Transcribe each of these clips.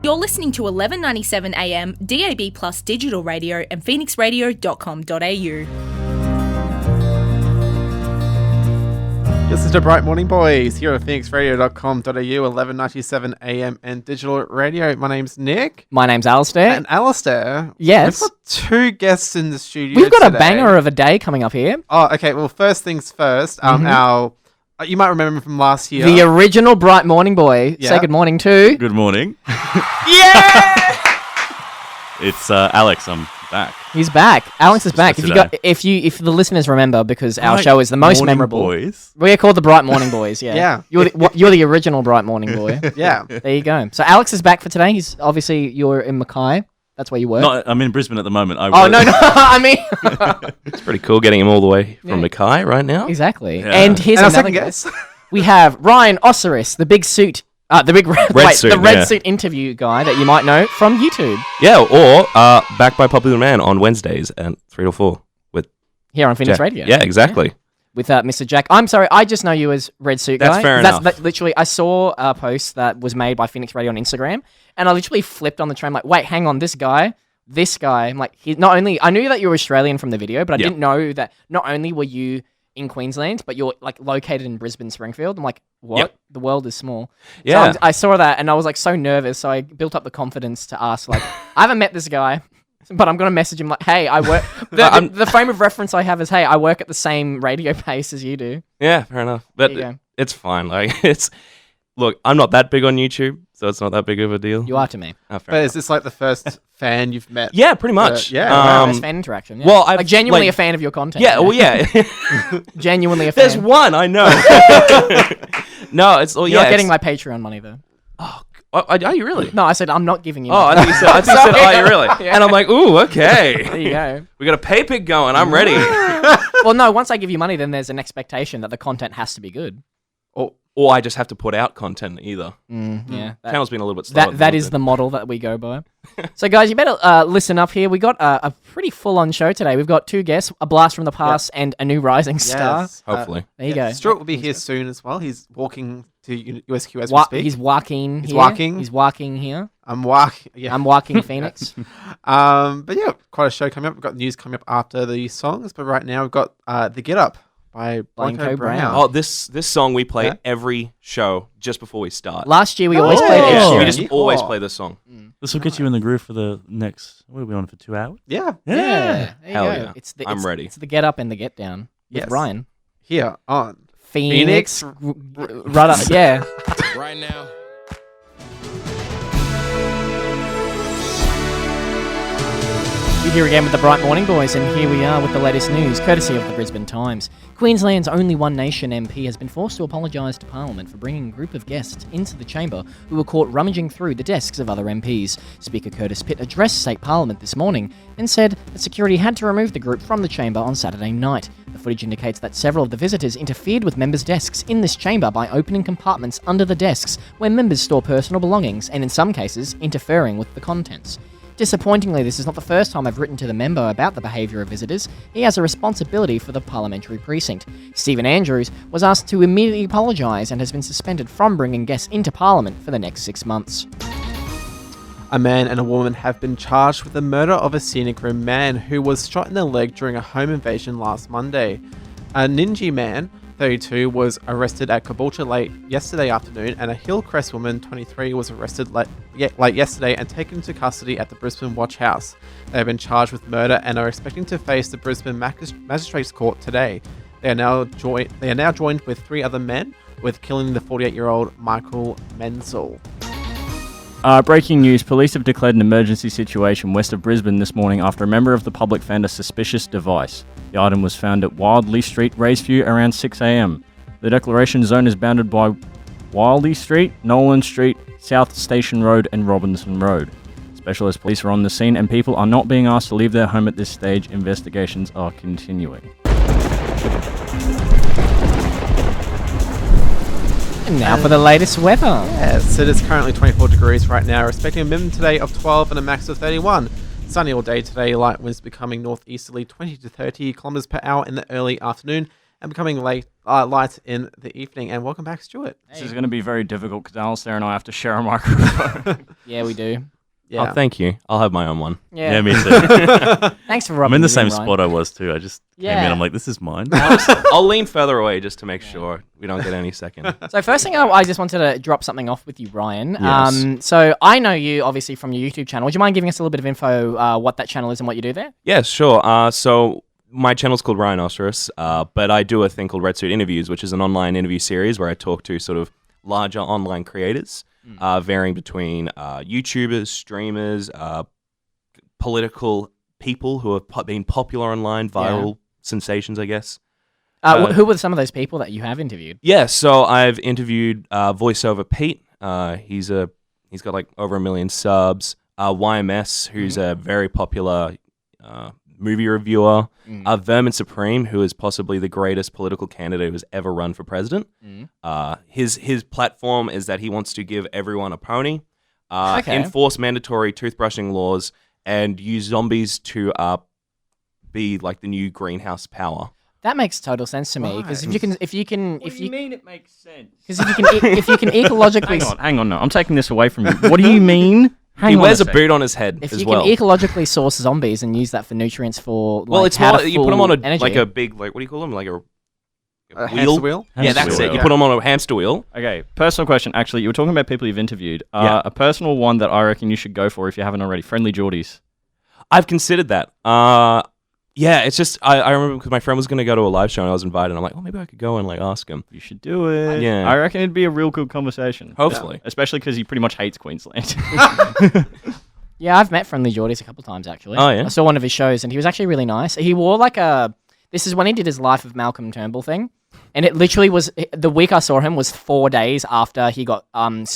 You're listening to 1197 AM, DAB Plus digital radio and phoenixradio.com.au. This is the Bright Morning Boys here at phoenixradio.com.au, 1197 AM and digital radio. My name's Nick. My name's Alisdair. And Alisdair. Yes. We've got two guests in the studio We've got today. a banger of a day coming up here. Oh, okay. Well, first things first. You might remember him from last year. The original Bright Morning Boy. Yeah. Say good morning to... Good morning. Yeah! It's Alex. I'm back. He's back. Alex is back. Just If the listeners remember, because our show is the most Morning memorable. Boys. We're called the Bright Morning Boys. Yeah. Yeah. You're the original Bright Morning Boy. Yeah. There you go. So Alex is back for today. He's obviously you're in Mackay. That's where you work. No, I'm in Brisbane at the moment. No. I mean, It's pretty cool getting him all the way from Mackay right now. exactly. Yeah. And here's And our another second guest. guest. We have Ryan Oseris, the big suit, the red suit interview guy that you might know from YouTube. Yeah, or back by popular demand on Wednesdays at 3 to 4 with Here on Phoenix Jack. Radio. Yeah, exactly. With Mr. Jack. I'm sorry, I just know you as Red Suit Guy. That's fair enough. Literally, I saw a post that was made by Phoenix Radio on Instagram, and I literally flipped on the train like, wait, hang on, this guy. I'm like, I knew that you were Australian from the video, but I didn't know that not only were you in Queensland, but you're like located in Brisbane, Springfield. I'm like, what? Yep. The world is small. Yeah. So I saw that and I was like so nervous. So I built up the confidence to ask, like, I haven't met this guy, but I'm going to message him like, hey, I work. The frame of reference I have is, hey, I work at the same radio pace as you do. Yeah, fair enough. But There you go. it's fine. Like look, I'm not that big on YouTube, so it's not that big of a deal. You are to me. Oh, fair But enough. is this like the first fan you've met? Yeah, pretty much. yeah. Best fan interaction. Yeah. well, I've, like genuinely like- a fan of your content. Yeah, well, yeah. Genuinely a fan. There's one, I know. No, it's all You're not getting my Patreon money though. Are you really? No, I said I'm not giving you. Oh, I money. think you said, oh, you really? Yeah. And I'm like, ooh, okay. There you go. We got a pay pig going. I'm ready. Well, no. Once I give you money, then there's an expectation that the content has to be good. Or I just have to put out content either. Yeah. Channel's been a little bit slow. That is the model that we go by. So, guys, you better listen up here. We got a pretty full-on show today. We've got two guests, a blast from the past, and a new rising star. Yes. Hopefully. There you go. Stuart will be here soon as well. He's walking to USQ as we speak. He's walking. He's here. walking. He's walking here. I'm walking. Yeah. I'm walking Phoenix. But yeah, quite a show coming up. We've got news coming up after the songs, but right now we've got The Get Up by Blanco Brown. Oh, this song we play Yeah. every show just before we start. Last year we always played yeah. Ed We Sheeran. just always play this song. This will get you in the groove for the next. What are we on for 2 hours? Yeah. Yeah, there you Hell go. yeah. I'm ready. It's the get up and the get down. With Yes. Ryan. Here on Phoenix. Right up. Yeah. Right now. We're here again with the Bright Morning Boys, and here we are with the latest news, courtesy of the Brisbane Times. Queensland's only One Nation MP has been forced to apologise to Parliament for bringing a group of guests into the chamber who were caught rummaging through the desks of other MPs. Speaker Curtis Pitt addressed State Parliament this morning and said that security had to remove the group from the chamber on Saturday night. The footage indicates that several of the visitors interfered with members' desks in this chamber by opening compartments under the desks where members store personal belongings and, in some cases, interfering with the contents. Disappointingly, this is not the first time I've written to the member about the behaviour of visitors. He has a responsibility for the parliamentary precinct. Stephen Andrews was asked to immediately apologise and has been suspended from bringing guests into Parliament for the next 6 months. A man and a woman have been charged with the murder of a scenic room man who was shot in the leg during a home invasion last Monday. A Ninji man, 32, was arrested at Caboolture late yesterday afternoon, and a Hillcrest woman, 23, was arrested late yesterday and taken into custody at the Brisbane Watch House. They have been charged with murder and are expecting to face the Brisbane Magistrates Court today. They are now joined with 3 other men, with killing the 48-year-old Michael Menzel. Breaking news, police have declared an emergency situation west of Brisbane this morning after a member of the public found a suspicious device. The item was found at Wildley Street, Raiseview, around 6 a.m. The declaration zone is bounded by Wildley Street, Nolan Street, South Station Road and Robinson Road. Specialist police are on the scene and people are not being asked to leave their home at this stage. Investigations are continuing. And now for the latest weather. Yes, it is currently 24 degrees right now. We're expecting a minimum today of 12 and a max of 31. Sunny all day today, light winds becoming northeasterly 20 to 30 kilometers per hour in the early afternoon, and becoming light in the evening. And welcome back, Stuart. This is going to be very difficult because Alisdair and I have to share a microphone. Yeah, we do. Yeah. Oh, thank you. I'll have my own one. Yeah. me too. Thanks for I'm rubbing in the it same Ryan. spot I was too. I just came Yeah. in. I'm like, this is mine. I'll lean further away just to make sure we don't get any second. So first thing, I just wanted to drop something off with you, Ryan. Yes. So I know you obviously from your YouTube channel. Would you mind giving us a little bit of info what that channel is and what you do there? Yeah, sure. So my channel's called Ryan Oseris, but I do a thing called Red Suit Interviews, which is an online interview series where I talk to sort of larger online creators, varying between YouTubers, streamers, political people who have been popular online, viral sensations, I guess. Who were some of those people that you have interviewed? Yeah, so I've interviewed voiceover Pete. He's got like over 1 million subs. YMS, who's a very popular movie reviewer. Vermin Supreme, who is possibly the greatest political candidate who's ever run for president. His platform is that he wants to give everyone a pony, enforce mandatory toothbrushing laws, and use zombies to be like the new greenhouse power. That makes total sense to me because if you can, What do you mean it makes sense? because if you can ecologically, Hang on, no. I'm taking this away from you. What do you mean? He wears a boot on his head if as you well. can ecologically source zombies and use that for nutrients for Well, like, it's more how to you put them on energy. like a big, like, what do you call them? Like a Hamster wheel? Yeah, Hamster that's wheel, it. You yeah. put them on a hamster wheel. Okay, personal question. Actually, you were talking about people you've interviewed. Yeah. A personal one that I reckon you should go for if you haven't already. Friendly Geordies. I've considered that. Yeah, it's just I remember because my friend was going to go to a live show and I was invited. And I'm like, oh, maybe I could go and like ask him. You should do it. Yeah. I reckon it'd be a real good conversation. Hopefully. Especially because he pretty much hates Queensland. Yeah, I've met Friendly Geordies a couple times actually. Oh, yeah? I saw one of his shows and he was actually really nice. He wore like this is when he did his Life of Malcolm Turnbull thing. And it literally was, the week I saw him was 4 days after he got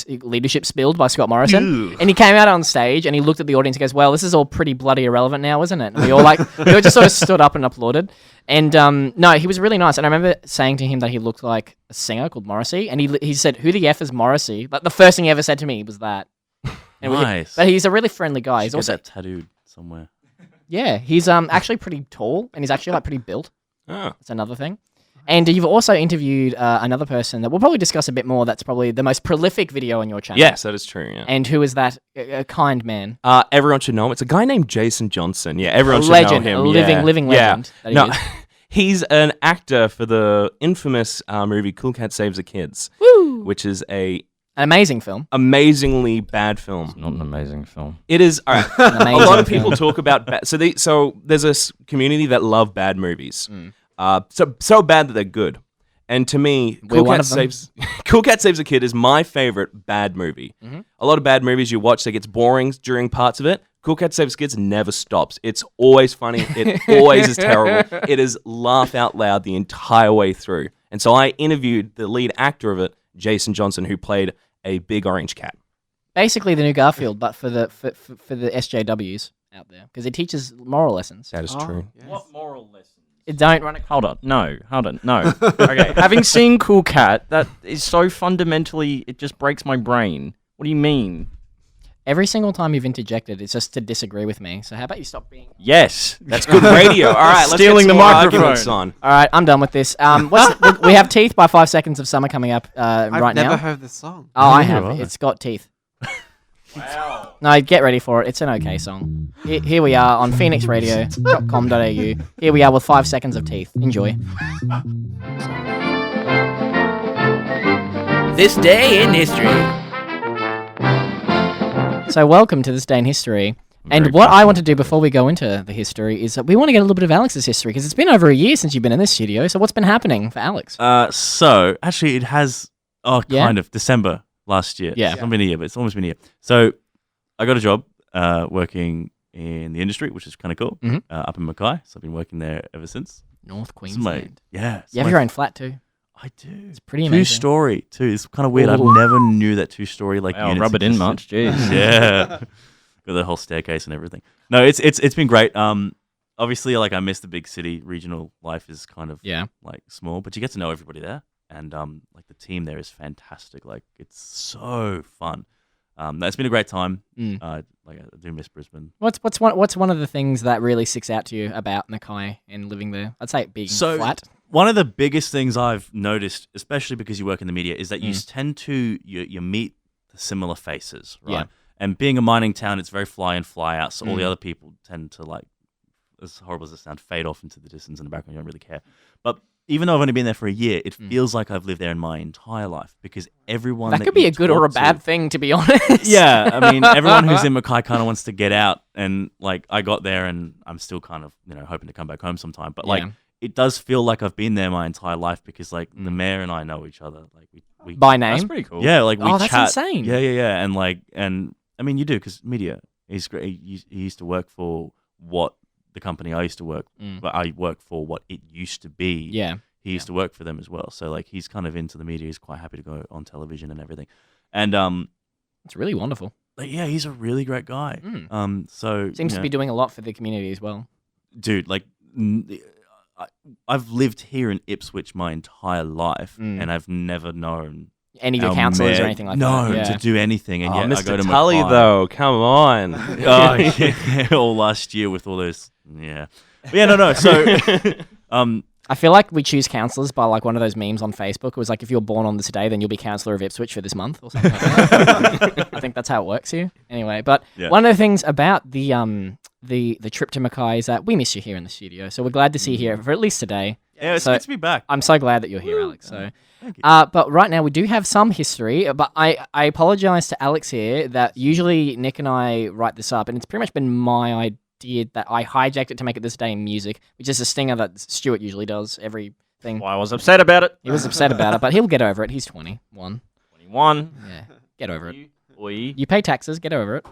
leadership spilled by Scott Morrison. And he came out on stage and he looked at the audience and goes, well, this is all pretty bloody irrelevant now, isn't it? And we all just sort of stood up and applauded. And no, he was really nice. And I remember saying to him that he looked like a singer called Morrissey. And he said, who the F is Morrissey? Like the first thing he ever said to me was that. And Nice. but he's a really friendly guy. He's Get also, that tattooed somewhere. yeah, he's actually pretty tall and he's actually like pretty built. Oh. That's another thing. And you've also interviewed another person that we'll probably discuss a bit more. That's probably the most prolific video on your channel. Yes, that is true. Yeah. And who is that? A kind man. Everyone should know him. It's a guy named Jason Johnson. Yeah, everyone A should legend, know him. a living yeah. legend that he No, is. he's an actor for the infamous movie Cool Cat Saves the Kids, which is a An amazing film. amazingly bad film. Not an amazing film. It is. All right. An A amazing lot of film. people talk about bad. So there's a community that love bad movies. So bad that they're good. And to me, We're one of them. Cool Cat Saves a Kid is my favorite bad movie. A lot of bad movies you watch that gets boring during parts of it. Cool Cat Saves Kids never stops. It's always funny. It always is terrible. It is laugh out loud the entire way through. And so I interviewed the lead actor of it, Jason Johnson, who played a big orange cat. Basically the new Garfield, but for the SJWs out there. Because it teaches moral lessons. That is true. What moral lessons? Don't run a... Hold on, no. Okay, having seen Cool Cat, that is so fundamentally, it just breaks my brain. What do you mean? Every single time you've interjected, it's just to disagree with me. So how about you stop being... Yes. That's good radio. All right, let's Stealing get the some more microphone. arguments on. All right, I'm done with this. We have Teeth by 5 Seconds of Summer coming up I've right never now. heard this song. Oh, I Neither have. have I. It's got teeth. Wow. No, get ready for it. It's an okay song. Here we are on phoenixradio.com.au. Here we are with 5 Seconds of Teeth. Enjoy. This day in history. So welcome to This Day in History. And Very what I want to do before we go into the history is that we want to get a little bit of Alex's history because it's been over a year since you've been in this studio. So what's been happening for Alex? So actually, it has Yeah? kind of December last year. Yeah. It's not been a year, but it's almost been a year. So I got a job working in the industry, which is kind of cool, Mhm. up in Mackay. So I've been working there ever since. North This is my- Queensland. yeah. You have your own flat too. I do. It's pretty amazing. Two-story too. It's kind of weird. Ooh. I never knew that two-story like Wow, units rub it in existed. much, jeez. Yeah. Got the whole staircase and everything. No, it's been great. Obviously, like I miss the big city. Regional life is kind of Yeah. like small, but you get to know everybody there, and like the team there is fantastic. Like it's so fun. It's been a great time. Mm. Like I do miss Brisbane. What's one of the things that really sticks out to you about Mackay and living there? I'd say it being So flat. one of the biggest things I've noticed, especially because you work in the media, is that you tend to you meet the similar faces, right? Yeah. And being a mining town, it's very fly in, fly out. So all the other people tend to, like, as horrible as it sounds, fade off into the distance in the background. You don't really care. But even though I've only been there for a year, it feels like I've lived there in my entire life because everyone That could be you a good or a talk to- bad thing, to be honest. Yeah, I mean, everyone who's in Mackay kind of wants to get out, and like I got there, and I'm still kind of hoping to come back home sometime. But like, it does feel like I've been there my entire life because like the mayor and I know each other. Like we By name. That's pretty cool. yeah, like we Oh, that's chat. insane. Yeah, and I mean, you do because media. He's great. He used to work for what the company I used to work, but I work for what it used to be. Yeah. He used to work for them as well. So like he's kind of into the media. He's quite happy to go on television and everything. And It's really wonderful. like, yeah, he's a really great guy. So Seems to be doing a lot for the community as well. dude, like I've lived here in Ipswich my entire life, and I've never known Any of your our councillors or mayor- anything like no, that. to do anything. And Oh, yet I go Mr. to Tully, Mackay. though, come on. Oh, yeah, all last year with all those, yeah. But yeah, no. So, I feel like we choose councillors by like one of those memes on Facebook. It was like, if you're born on this day, then you'll be councillor of Ipswich for this month or something like that. I think that's how it works here. Anyway, but Yeah. one of the things about the trip to Mackay is that we miss you here in the studio. So we're glad to see you here for at least today. yeah, it's So- good to be back. I'm so glad that you're here, Alex. So, but right now we do have some history. But I apologize to Alex here that usually Nick and I write this up, and it's pretty much been my idea that I hijacked it to make it this day in music, which is a stinger that Stuart usually does every thing. Well, I was upset about it. He was upset about it, but he'll get over it. He's 21. 21. Yeah, get over it. Boy. You pay taxes. Get over it.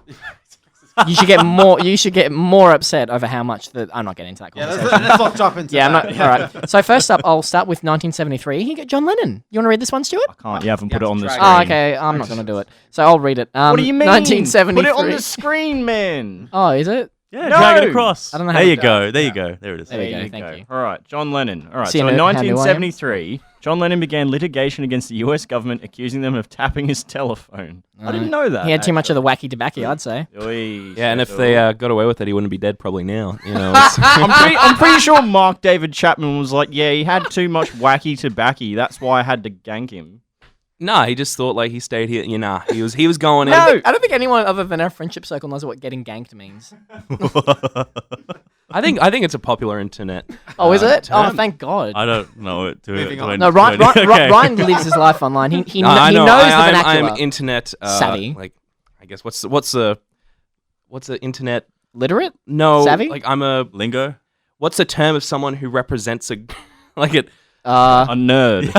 You should get more. You should get more upset over how much that. I'm not getting into that conversation. let's not jump into Yeah, I'm that. not. All right. So first up, I'll start with 1973. Here you get John Lennon. You want to read this one, Stuart? I can't. You haven't put it on the drag screen. Oh, okay. I'm not going to do it. So I'll read it. What do you mean? 1973. Put it on the screen, man. Oh, is it? Yeah, No! drag it across. I don't know how There to you do go. There you go. There it is. There we go. Thank you. All right, John Lennon. All right, See so you in know how new I am? 1973, John Lennon began litigation against the U.S. government, accusing them of tapping his telephone. I didn't know that. He had too much of the wacky tobacco, I'd say. Yeah, and if they got away with it, he wouldn't be dead probably now. You know, I'm pretty sure Mark David Chapman was like, yeah, he had too much wacky tobacco. That's why I had to gank him. nah, he just thought like he stayed here. You know, he was going in. I don't think anyone other than our friendship circle knows what getting ganked means. I think it's a popular internet. Oh, is it? Oh, term. thank God. I don't know it. Moving on. No, Ryan, Okay. Ryan lives his life online. He I knows know. the I'm vernacular. internet Savvy. Like, I guess what's the internet? Literate? No, Savvy? like I'm a. Lingo. What's the term of someone who represents a like it? A nerd.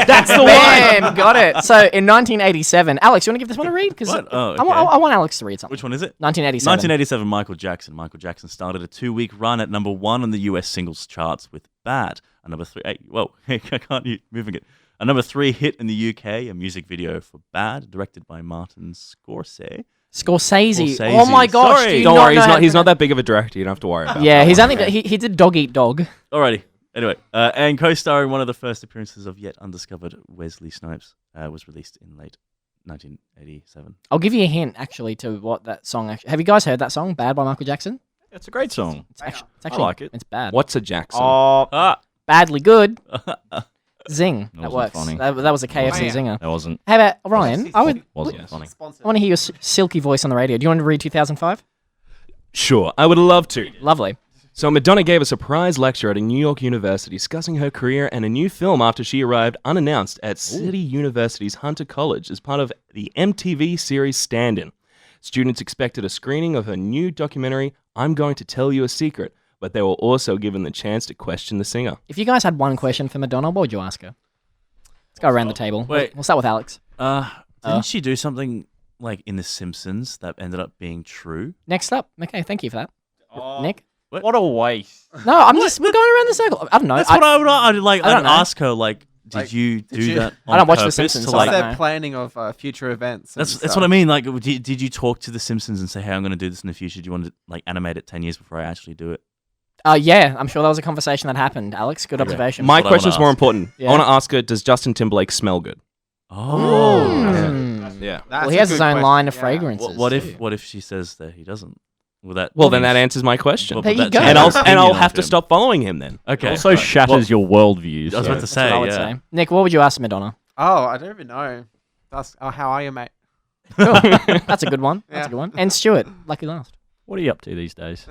That's the one. Got it. So in 1987, Alex, you want to give this one a read? Because What? Oh, okay. I want Alex to read something. Which one is it? 1987. 1987, Michael Jackson. Michael Jackson started a 2-week run at number 1 on the US singles charts with Bad. A number 3. Hey, whoa, I can't keep moving it. A number 3 hit in the UK, a music video for Bad, directed by Martin Scorsese. Scorsese. Scorsese. Oh my gosh. Sorry. do you Don't not worry, know how he's to- not that big of a director. You don't have to worry about. Yeah, that he's one. only he did Dog Eat Dog. Alrighty. Anyway, and co-starring one of the first appearances of yet undiscovered Wesley Snipes, was released in late 1987. I'll give you a hint actually to what that song. Have you guys heard that song, "Bad" by Michael Jackson? It's a great song. It's actually like it. It's bad. What's a Jackson? Oh, Badly good. Zing. That wasn't works. funny. That was a KFC yeah. zinger. that wasn't. How about Ryan? I would. Wasn't Yes. funny. I want to hear your silky voice on the radio. Do you want to read 2005? Sure, I would love to. Lovely. So Madonna gave a surprise lecture at a New York university discussing her career and a new film after she arrived unannounced at City University's Hunter College as part of the MTV series Stand-In. Students expected a screening of her new documentary, I'm Going to Tell You a Secret, but they were also given the chance to question the singer. If you guys had one question for Madonna, what would you ask her? Let's go around the table. Wait. We'll start with Alex. Didn't she do something like in The Simpsons that ended up being true? Next up. Okay, thank you for that. Nick? What a waste. No, we're going around the circle. I don't know. That's what I would like. I don't I'd know. ask her like, did Like, you did do you- that? I don't watch The purpose Simpsons, to, so I What's don't like, know. their planning of future events? and That's stuff? what I mean. Like, did you talk to The Simpsons and say, "Hey, I'm going to do this in the future. Do you want to like animate it 10 years before I actually do it?" Yeah, I'm sure that was a conversation that happened. Alex, good observation. My what I question's wanna more ask. important. Yeah. I want to ask her, does Justin Timberlake smell good? Oh. Hmm. Yeah. That's Well, a he has good his own question. line of Yeah. fragrances. What too. if she says that he doesn't? Well, then that answers my question. Well, There you that go. changes And I'll opinion have of to him. stop following him then. Okay. Also right. shatters your worldview. I was about to That's say, what I would yeah. say. Nick, what would you ask Madonna? Oh, I don't even know. How are you, mate? Cool. That's a good one. That's Yeah. a good one. And Stuart, lucky last. What are you up to these days?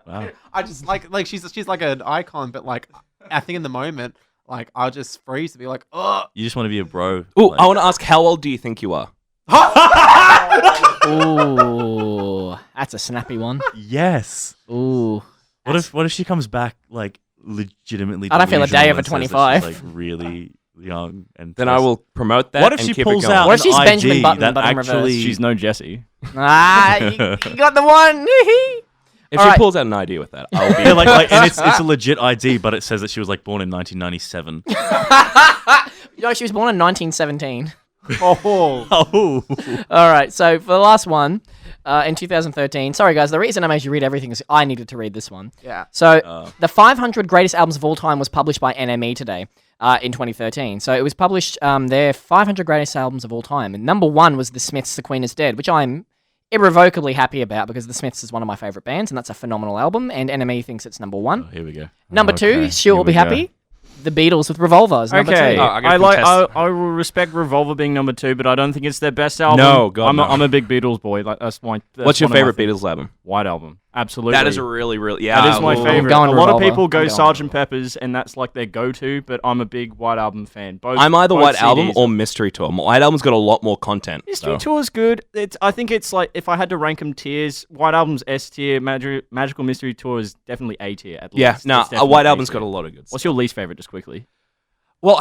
Wow. I just like she's like an icon, but like I think in the moment, like I'll just freeze to be like, oh. You just want to be a bro. Ooh, like- I want to ask, how old do you think you are? Ooh, that's a snappy one. Yes. Ooh. What if she comes back like legitimately? I don't feel a day delusional over and says that 25. she's, like really young and. Then I will promote that. What if and she keep pulls it going. out What if she's an Benjamin ID Button, that but in reverse? actually? She's no Jessie. Ah, you got the one. If All she right. pulls out an idea with that, I'll be Yeah, like, and it's a legit ID, but it says that she was like born in 1997. No, she was born in 1917. Oh. Oh, All right, so for the last one, in 2013. Sorry, guys, the reason I made you read everything is I needed to read this one. Yeah. So the 500 greatest albums of all time was published by NME today in 2013. So it was published their 500 greatest albums of all time. And number one was The Smiths' The Queen is Dead, which I'm irrevocably happy about because The Smiths is one of my favorite bands, and that's a phenomenal album, and NME thinks it's number one. here we go. Number two, Okay, Stuart will here be we happy. The Beatles with Revolver is number Okay, two. Oh, I gotta I will respect Revolver being number two, but I don't think it's their best album. No, God, I'm no. I'm a big Beatles boy. Like that's What's your one of my favorite favorites. Beatles album? White Album. Absolutely. That is a really, yeah. That is my ooh. favorite. going A lot of Revolver. people go I'm going Sgt. Pepper's, and that's like their go-to. But I'm a big White Album fan. Both. I'm either both White Album CDs. or Mystery Tour. White Album's got a lot more content. Mystery though. Tour's good. I think it's like if I had to rank them tiers, White Album's S tier, Magical Mystery Tour is definitely A tier. At Yeah, least. no, It's a definitely White Album's tier. got a lot of good stuff. What's your least favorite, just quickly? Well,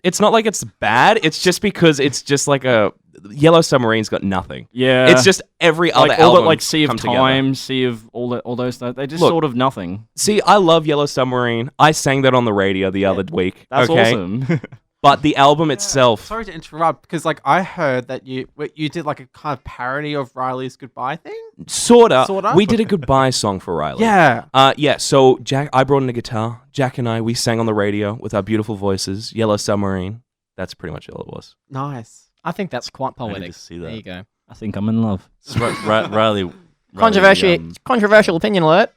it's not like it's bad. It's just because it's just like a Yellow Submarine's got nothing. Yeah, It's just every other like all album that, like Sea of come together. Time, Sea of all those stuff. They're just Look, sort of nothing. See, I love Yellow Submarine. I sang that on the radio the other week. That's okay? awesome. But the album itself, Sorry to interrupt, because like I heard that you did like a kind of parody of Riley's goodbye thing. sorta. Sorta? We did a goodbye song for Riley. Yeah. Yeah. So I brought in a guitar. Jack and I, we sang on the radio with our beautiful voices. Yellow Submarine. That's pretty much all it was. Nice. I think that's quite I need poetic. to see There that. you go. I think I'm in love. Riley. Controversial opinion alert.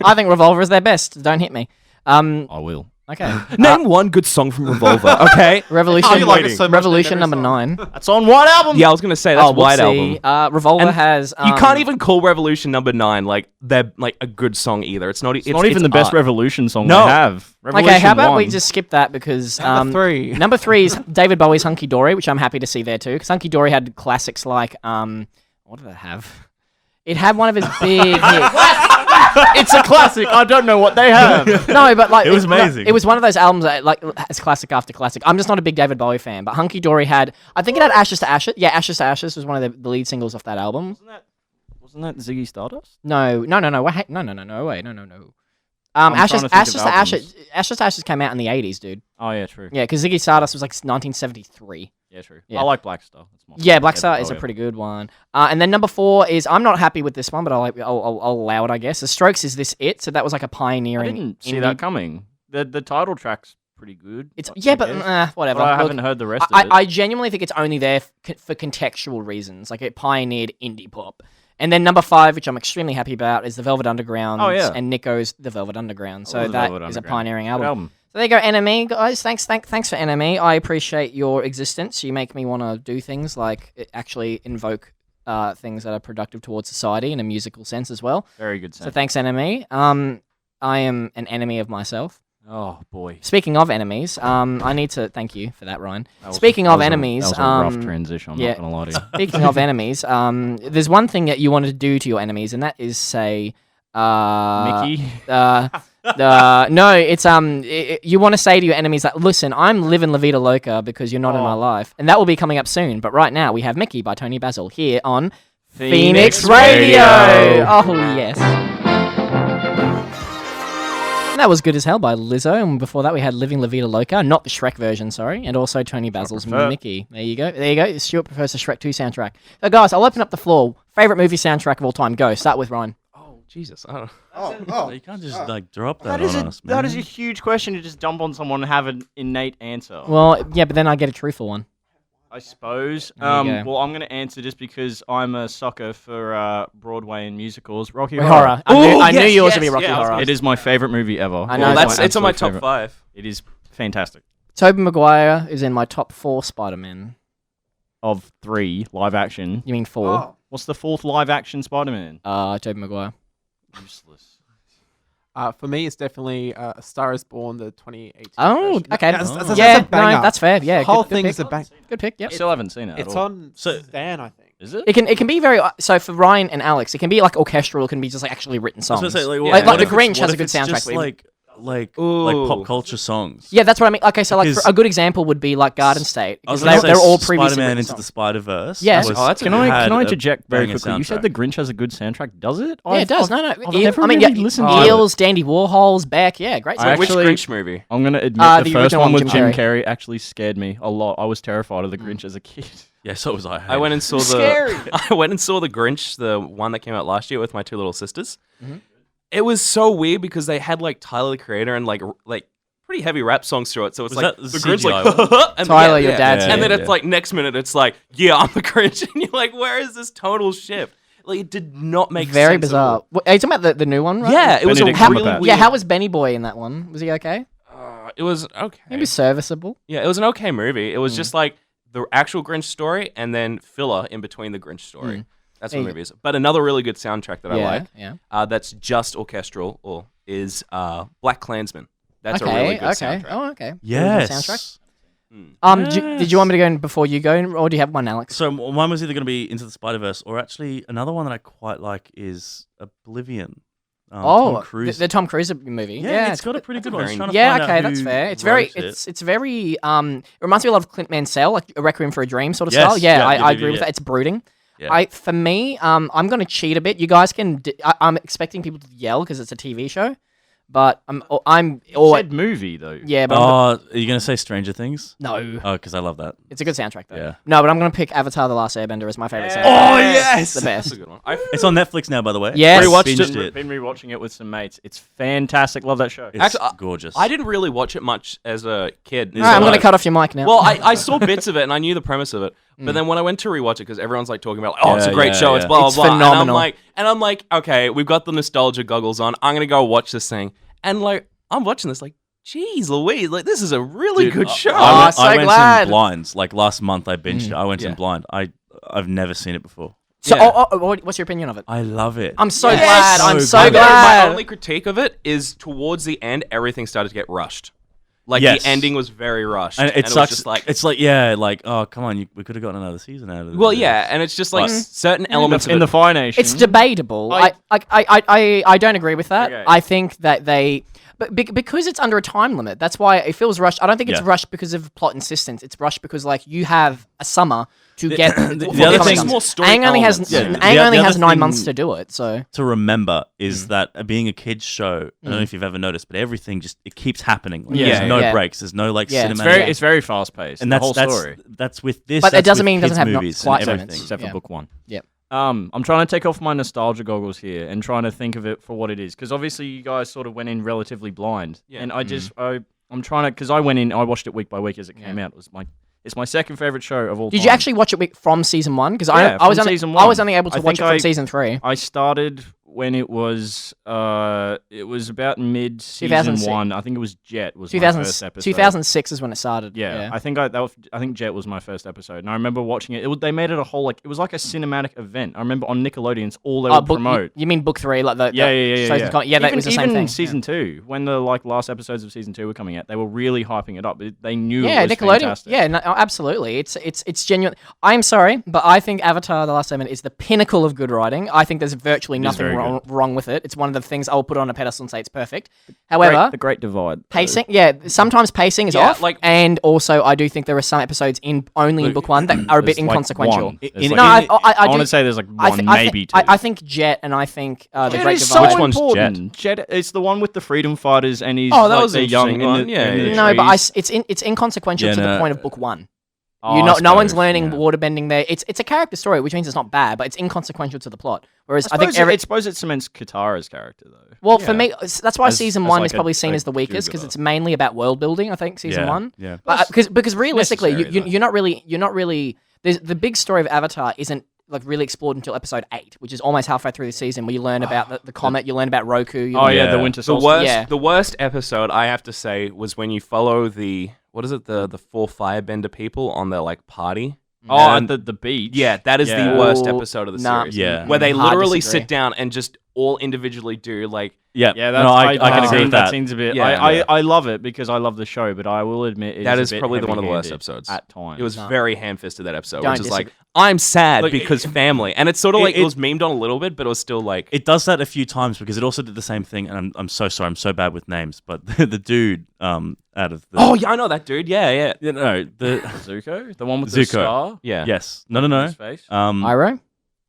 I think Revolver is their best. Don't hit me. I will. Okay. Name one good song from Revolver. Okay. Revolution. Oh, you like it so much, Revolution name number every 9. That's on White Album. Yeah, I was gonna say that's Oh, White whoopsie. Album. Revolver And has. You can't even call Revolution number 9 like they're like a good song either. It's not. It's not even the best art. Revolution song No. they have. Revolution Okay, how about 1. we just skip that because Number 3. number 3 is David Bowie's Hunky Dory, which I'm happy to see there too. Because Hunky Dory had classics like what did it have? It had one of his big hits. It's a classic. I don't know what they have. No, but like It was amazing. It was one of those albums that like has classic after classic. I'm just not a big David Bowie fan, but Hunky Dory had. I think it had Ashes to Ashes. Yeah, Ashes to Ashes was one of the lead singles off that album. Wasn't that Ziggy Stardust? No. Wait, no. I'm Ashes trying to think Ashes of to Ashes albums. Ashes to Ashes came out in the 80s, dude. Oh yeah, true. Yeah, because Ziggy Stardust was like 1973. Yeah, true. Yeah. I like Black Star. That's my Yeah, Black favorite Star is a Bowie pretty good one. And then number 4 is I'm not happy with this one, but I'll allow it, I guess. The Strokes is This It, so that was like a album. I pioneering. didn't see indie- that coming. The title track's pretty good. It's I yeah, but guess. whatever. But I Look, haven't heard the rest of it. I genuinely think it's only there for contextual reasons. Like it pioneered indie pop. And then number 5, which I'm extremely happy about, is the Velvet Underground. Oh, yeah. And Nico's The Velvet Underground. I So love that Velvet is a Underground. pioneering Good album. album. So there you go, NME guys. Thanks for NME. I appreciate your existence. You make me want to do things like actually invoke things that are productive towards society in a musical sense as well. Very good. So thanks, NME. I am an enemy of myself. Oh boy. Speaking of enemies, I need to thank you for that, Ryan. That was- Speaking that of was a- enemies, that was a rough transition. I'm yeah. not gonna lie to you. Speaking of enemies, there's one thing that you want to do to your enemies, and that is say, Mickey. no, it's you want to say to your enemies like, listen, I'm living La Vida Loca because you're not in my life, and that will be coming up soon. But right now, we have Mickey by Tony Basil here on Phoenix Radio. Oh yes. And that was Good as Hell by Lizzo, and before that we had Living La Vida Loca, not the Shrek version, sorry, and also Tony Basil's prefer. Mickey. There you go. Stuart prefers the Shrek 2 soundtrack. So guys, I'll open up the floor. Favorite movie soundtrack of all time? Go. Start with Ryan. Oh Jesus! I don't know. Oh. You can't just like drop that, That is on a us, man. that is a huge question to just dump on someone and have an innate answer. Well, yeah, but then I get a truthful one. I suppose. There you go. Well, I'm going to answer just because I'm a sucker for Broadway and musicals. Rocky Rocky Horror. Horror. I knew yours would be Rocky Horror. It is my favorite movie ever. I know. Well, it's on my absolute top favorite. 5. It is fantastic. Tobey Maguire is in my top 4 Spider-Man. Of 3 live action. You mean 4? Oh. What's the 4th live action Spider-Man? Tobey Maguire. Useless. For me, it's definitely A Star Is Born, the 2018. Oh, version. okay. That's Yeah, a banger. no, that's fair. Yeah, The whole good thing's pick. a bang. Good pick. Yep. I still haven't seen it. It's at all. on So- Stan, I think. Is it? It can be very so for Ryan and Alex. It can be like orchestral. It can be just like actually written I songs. was gonna say, Like what The if Grinch it's- has what a good if it's soundtrack. just with it. like Ooh. pop culture songs. Yeah, that's what I mean. Okay, so like Because- a good example would be like Garden State. I was Because gonna they're say all previously Spider-Man written Into songs. the Spider-Verse. Yeah. was- Oh, that's a Can good I had a interject very banger quickly? You said soundtrack. The Grinch has a good soundtrack. Does it? Yeah, it does. No. I've never I mean, really listened to it. Eels, Dandy Warhol's, Beck. Yeah, great. I Song. Which actually- Grinch movie? I'm going to admit The the first original one one, with Jim Jim Carrey actually scared me a lot. I was terrified of The Grinch as a kid. Yeah, so was I. I went and saw Scary. I went and saw the Grinch, the one that came out last year with my 2 little sisters. Mhm. It was so weird because they had like Tyler the Creator and like pretty heavy rap songs through it. So it's Was like that the the Grinch CGI like and Tyler, your dad's and then here. it's like next minute it's like I'm the Grinch and you're like where is this tonal shift? Like it did not make Very sense at bizarre. all. Are you talking about the new one, right? Yeah, it was a Benedict really Cumberbatch. weird. Yeah, how was Benny Boy in that one? Was he okay? It was okay. Maybe serviceable. Yeah, it was an okay movie. It was just like the actual Grinch story and then filler in between the Grinch story. That's what There the you movie is. But another really good soundtrack that I Yeah, like, yeah. that's just orchestral, is Black Klansman. That's a Okay, really good okay. soundtrack. Oh, okay. Yes. Soundtrack. Mm. Did you want me to go in before you go in, or do you have one, Alex? So one was either going to be Into the Spider-Verse, or actually another one that I quite like is Oblivion. Tom Cruise. the Tom Cruise movie. Yeah, it's got a pretty good one. I was very- trying to Yeah, find out okay, that's who fair. It's wrote very, it. it's very. It reminds me a lot of Clint Mansell, like A Requiem for a Dream sort of Yes, style. Yeah, yeah, I yeah, agree yeah, with yeah. that. It's brooding. Yeah. For me, I'm gonna cheat a bit. You guys can. I'm expecting people to yell because it's a TV show, but I'm You always. said movie, though. Yeah, but Are you going to say Stranger Things? no, Oh, because I love that. it's a good soundtrack though. Yeah. No, but I'm gonna pick Avatar: The Last Airbender as my favorite soundtrack. Oh, yes! the That's best. a good one. It's on Netflix now, by the way. Yes. I Rewatched binged it. Been rewatching it with some mates. It's fantastic. Love that show. It's Actually, gorgeous. I didn't really watch it much as a kid. All right, I'm gonna cut off your mic now. Well, I saw bits of it and I knew the premise of it, but then when I went to rewatch it, because everyone's like talking about, it's a Yeah, great yeah, show, it's yeah. blah blah It's blah, phenomenal. and I'm like, okay, we've got the nostalgia goggles on. I'm gonna go watch this thing, and like I'm watching this, like, geez, Louise, like this is a really Dude, good show. Oh, so I went glad. in blind. Like last month, I binged it. I went in Yeah. blind. I've never seen it before. so, yeah. what's your opinion of it? I love it. I'm so Yes! glad. I'm So so good. glad. My only critique of it is towards the end, everything started to get rushed. Like Yes. the ending was very rushed, and it was sucks. just like, It's like, yeah, like, oh, come on, we could have gotten another season out of it. well, yeah, and it's just like certain elements in of the it. Fire Nation. It's debatable. I don't agree with that. Okay. I think that because it's under a time limit. That's why it feels rushed. I don't think it's Yeah. rushed because of plot insistence. It's rushed because like you have a summer to get. the for other comic thing- comics. more story Aang only has elements. Yeah, Aang the only other has 9 thing- months to do it. So to remember is that being a kids show, I don't know if you've ever noticed, but everything it keeps happening. Like, Yeah. there's no Yeah. breaks. There's no like Yeah. cinematic. It's very fast paced. and the that's whole that's story. that's with this. But it that's doesn't with mean it doesn't kids have not movies quite and moments. everything. Except for Yeah. book one. Yep. I'm trying to take off my nostalgia goggles here and trying to think of it for what it is, because obviously you guys sort of went in relatively blind, Yeah. and I'm trying to, because I went in, I watched it week by week as it came out. It's my second favorite show of all time. did you actually watch it from season 1? Because Yeah, I was from only season I was 1. only able to I watch it think from season 3. I started when it was about mid season 2006. 1. I think it was Jet was my 2000, first episode. 2006 is when it started. Yeah, I think I think Jet was my first episode, and I remember watching it. They made it a whole it was like a cinematic event. I remember on Nickelodeon, it's all they would promote. You mean book 3? Like the Yeah. shows yeah, that even, was the same even thing. season 2, when the last episodes of season 2 were coming out, they were really hyping it up. They knew Yeah, it was Nickelodeon. fantastic. Yeah, no, absolutely. It's genuine. I'm sorry, but I think Avatar: The Last Airbender is the pinnacle of good writing. I think there's virtually nothing very wrong with it. It's one of the things I'll put on a pedestal and say it's perfect. However, the Great Divide. pacing, sometimes pacing is Yeah, off, like- and also I do think there are some episodes only in book 1 that are a bit There's like inconsequential. one. There's No, like- I want do- to say there's like I one, thi- maybe two. I think Jet and I think the Jet Great is Divide. so one's important. Jet, it's the one with the freedom fighters, and he's Oh, that like was the an young. interesting one. Yeah, in the yeah. No, but trees. it's inconsequential Yeah, to the no. point of book 1. Oh, No one's suppose, learning yeah. waterbending there. It's a character story, which means it's not bad, but it's inconsequential to the plot. Whereas I think I suppose it cements Katara's character though. well, for me, that's why As- season as 1 like is probably a seen as the weakest because do-gooder. it's mainly about world building. I think season 1. Yeah. Because realistically, necessary, though. you're not really. The big story of Avatar isn't like really explored until episode 8, which is almost halfway through the season, where you learn about the comet, you learn about Roku. You Oh learn- yeah, the Yeah. winter The solstice. worst, Yeah. the worst episode I have to say was when you follow the the 4 firebender people on their like party. Oh, And- at the beach. Yeah, that is Yeah. the worst Ooh, episode of the nah. series. Yeah. Where they Hard literally disagree. sit down and just all individually do like Yeah, Yeah, no, that's, I can agree with that that. seems a bit. Yeah. I love it because I love the show, but I will admit that a is bit probably the one of the worst heavy-handed episodes. at times. It was very ham-fisted that episode, Don't which is like disagree. I'm sad Look, because family, and it's sort of like it it- was memed on a little bit, but it was still like It does that a few times because it also did the same thing, and I'm so sorry, I'm so bad with names, but the dude out of the oh yeah, I know that dude. Yeah. the Zuko, the one with the Zuko. star. Yeah. yes no on his face. Iroh,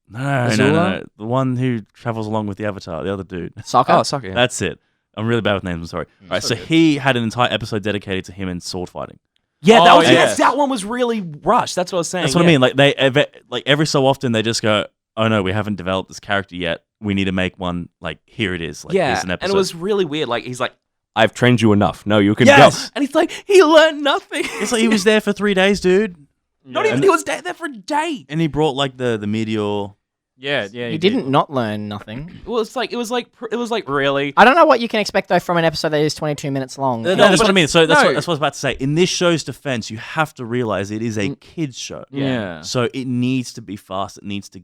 no the one who travels along with the Avatar, the other dude. Sokka. Oh, suck it. That's it. I'm really bad with names. I'm sorry. All right, so he had an entire episode dedicated to him and sword fighting. Yeah, that Oh, was yes. that one was really rushed. That's what I was saying. That's what I yeah. mean. Like like every so often they just go, "Oh no, we haven't developed this character yet. We need to make one. Like here it is. Like Yeah, here's an and episode." it was really weird. Like he's like, I've trained you enough. No, you can Yes! go. And he's like, he learned nothing. It's like he was there for 3 days, dude, Not even he was there for a day. and he brought like the meteor. Yeah. He didn't not learn nothing. Well, it was like really. I don't know what you can expect though from an episode that is 22 minutes long. No, that's what I mean. So that's no. what I was about to say. In this show's defense, you have to realize it is a kids show. Yeah. So it needs to be fast. It needs to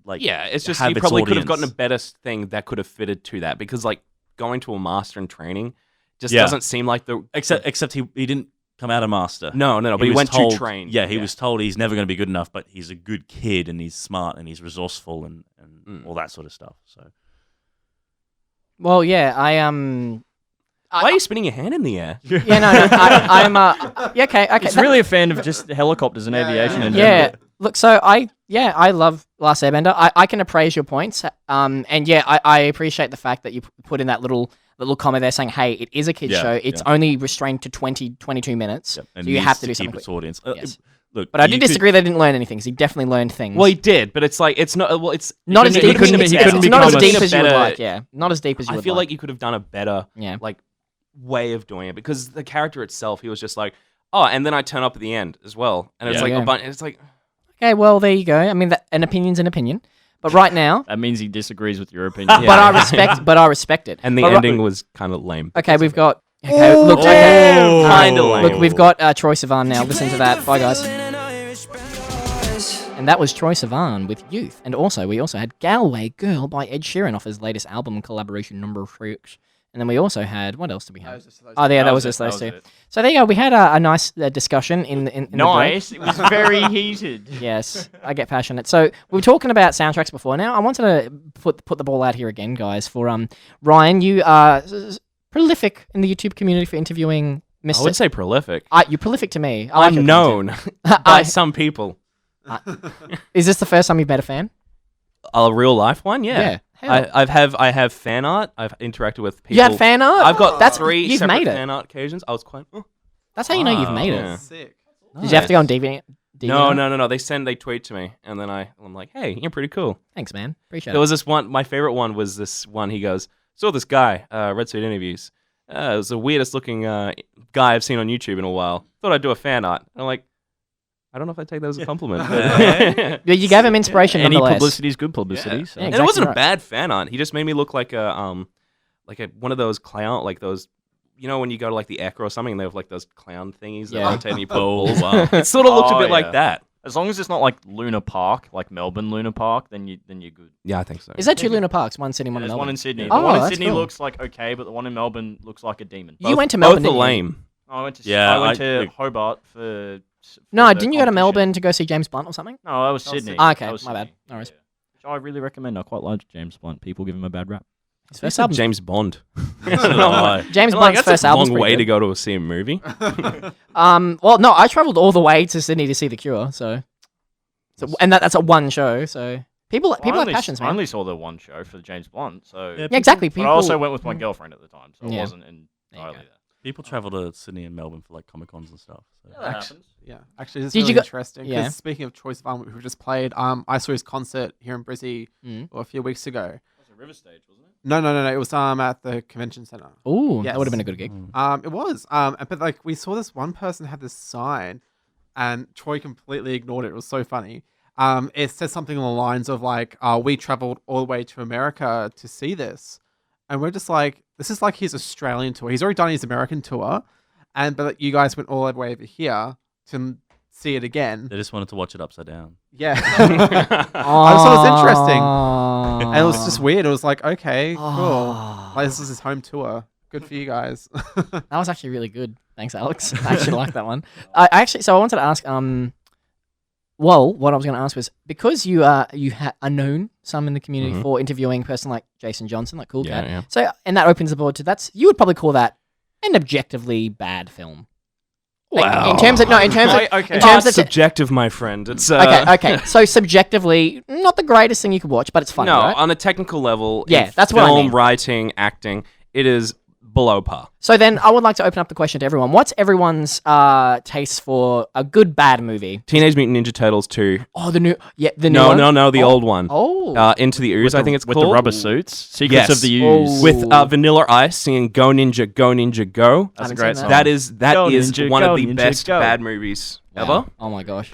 like Yeah, it's just have you its probably could have gotten a audience. better thing that could have fitted to that because like going to a master in training just Yeah. doesn't seem like the Except he didn't come out a master. no, but he was went told, to train. Yeah, he was told he's never going to be good enough, but he's a good kid and he's smart and he's resourceful and all that sort of stuff. So Well, yeah, Why are you spinning your hand in the air? yeah, no, I'm yeah, okay. He's that- really a fan of just helicopters and aviation. in yeah. general. Look, so I love Last Airbender. I can appraise your points. And yeah, I appreciate the fact that you put in that little comment there saying, hey, it is a kid's Yeah, show. It's only restrained to 22 minutes. and So you needs have to do keep something its quick. audience. Yes. Look, But I you did could- disagree they didn't learn anything, 'cause he definitely learned things. Well, he did, but it's like it's not. Well, it's not as he deep. couldn't- It's he not couldn't as become deep a as you would better- like. Yeah, not as deep as you I would feel like. like you could have done a better Yeah. like way of doing it because the character itself, he was just like, oh, and then I turn up at the end as well, and it's Yeah. like Yeah. a bunch. It's like Okay, well there you go. I mean, an opinion's an opinion. But right now, That means he disagrees with your opinion. but I respect it. and the But ending was kind of lame. Okay, we've got. Okay, look, okay. Kinda lame. Look, we've got Troye Sivan now. Listen to that. Bye, guys. And that was Troye Sivan with Youth. And we also had Galway Girl by Ed Sheeran off his latest album, Collaboration Number 6. And then we also had, what else did we have? Oh, yeah, that was just those two. So there you go. We had a nice discussion in the break. Nice. It was very heated. Yes, I get passionate. So we were talking about soundtracks before. Now I wanted to put the ball out here again, guys. For Ryan, you are prolific in the YouTube community for interviewing I Mr. would say prolific. You're prolific to me. I like your I'm known content. by some people. Is this the first time you've met a fan? A real life one, yeah. Hell. I have fan art. I've interacted with people. You have fan art? I've got That's 3 you've separate made it. fan art occasions. I was quite. Oh. That's how you know you've Wow. made it. Yeah. Sick. Did you have to go on DVD? No. They tweet to me, and then I'm like, hey, you're pretty cool. Thanks, man. Appreciate There it. was this one. My favorite one was this one. He goes, saw this guy, Red Suit Interviews. It was the weirdest looking guy I've seen on YouTube in a while. Thought I'd do a fan art. And I'm like, I don't know if I take that as a compliment. Yeah, you gave him inspiration Any nonetheless. publicity is good publicity. So. Yeah, And it wasn't right. a bad fan art. He just made me look like a one of those clown, like those, you know, when you go to like the Ekka or something, and they have like those clown thingies that Yeah. rotate and you put Oh, balls. wow. It sort of looked a Oh, bit yeah. like that. As long as it's not like Luna Park, like Melbourne Luna Park, then you're good. Yeah, I think so. Is that two Lunar Parks? One Sydney, one in There's Melbourne. one in Sydney. Yeah. The Oh, one in that's Sydney cool. looks like okay, but the one in Melbourne looks like a demon. You went to Melbourne, Both didn't are you? lame. I went to Yeah, I went I- to look- Hobart for. No, the didn't you go to competition. Melbourne to go see James Blunt or something? No, that was Sydney. Ah, okay, That was my bad. Sydney. No worries. Which I really recommend. I quite like James Blunt. People give him a bad rap. His Who first said album. James Bond. James And I'm like, Blunt's first that's a album's long way pretty to good. go to see a movie. Well, no, I travelled all the way to Sydney to see The Cure, so and that's a one show. So people Well, have I passions, I man. only saw the one show for James Blunt, so. Yeah, Yeah, exactly. But People. I also went with my girlfriend at the time, so Yeah. I wasn't There you entirely go. there. People travel to Sydney and Melbourne for like Comic Cons and stuff. So. Yeah, that happens. Yeah, actually, this Did is you really go- interesting. Yeah. Because speaking of Choice of Arm, who just played, I saw his concert here in Brizzy a few weeks ago. That was a River Stage, wasn't it? No. It was at the convention center. Ooh, Yes. that would have been a good gig. It was. But like we saw this one person had this sign, and Troy completely ignored it. It was so funny. It says something along the lines of like, "We traveled all the way to America to see this," and we're just like, "This is like his Australian tour. He's already done his American tour, but you guys went all the way over here to see it again." They just wanted to watch it upside down. Yeah, I just thought it was interesting, and it was just weird. It was like, okay, cool. Like this is his home tour. Good for you guys. That was actually really good. Thanks, Alex. I actually like that one. I wanted to ask. Well, what I was going to ask was because you are known some in the community for interviewing a person like Jason Johnson, like Cool Cat. Yeah. So, and that opens the board to you would probably call that an objectively bad film. Like, in terms of It's subjective, my friend. It's okay. So subjectively, not the greatest thing you could watch, but it's funny. no, right? on a technical level. Yeah, in that's what I film, mean. writing, acting. It is below par. So then, I would like to open up the question to everyone. What's everyone's taste for a good bad movie? Teenage Mutant Ninja Turtles 2. Oh, the new one? No, the old one. Oh, Into the Ooze, I think it's with called. the rubber suits. Secrets Yes. of the Ooze. With Vanilla Ice singing "Go Ninja, Go Ninja, Go." That's a Haven't great seen song. That is Go is Ninja, one go of the Ninja, best go. bad movies wow. ever. Oh my gosh.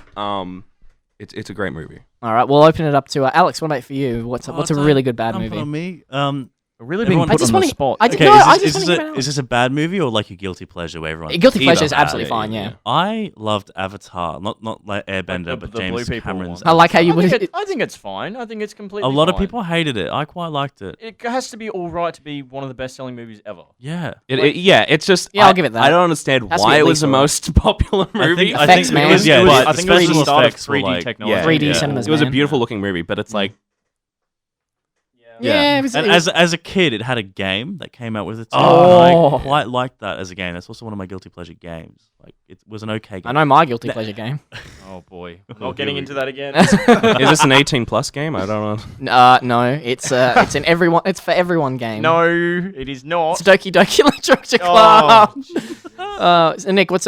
It's a great movie. All right, we'll open it up to Alex. What about for you? What's a really good bad Don't put movie? on me. Really being Everyone- put I just on wanna- the spot. I Okay, No, I just is wanna this hear it out. is this a bad movie or like a guilty pleasure where everyone? Guilty Either. pleasure is Ah, absolutely yeah, fine. yeah, Yeah. yeah. I loved Avatar, not like Airbender, the but blue James people Cameron's. one. I like how you. I think it's fine. I think it's completely A lot of fine. people hated it. I quite liked it. It has to be all right to be one of the best-selling movies ever. Yeah. It's just. Yeah, I'll give it that. I don't understand Has to be why at it was least the one. most popular movie. I Effects, think man. it was. Yeah, It was- but I think it was special the start of effects were 3D like, technology. 3D yeah. cinemas, It was a man. beautiful looking movie, but it's like Yeah, it was- and it was- as a kid, it had a game that came out with it too. Oh. I quite liked that as a game. That's also one of my guilty pleasure games. Like it was an okay game. I know my guilty pleasure game. Oh boy, Oh, not getting here we into go. that again. is this an 18+ game? I don't know. No, it's an everyone. It's for everyone game. No, it is not. It's Doki Doki Literature Club. Nick, what's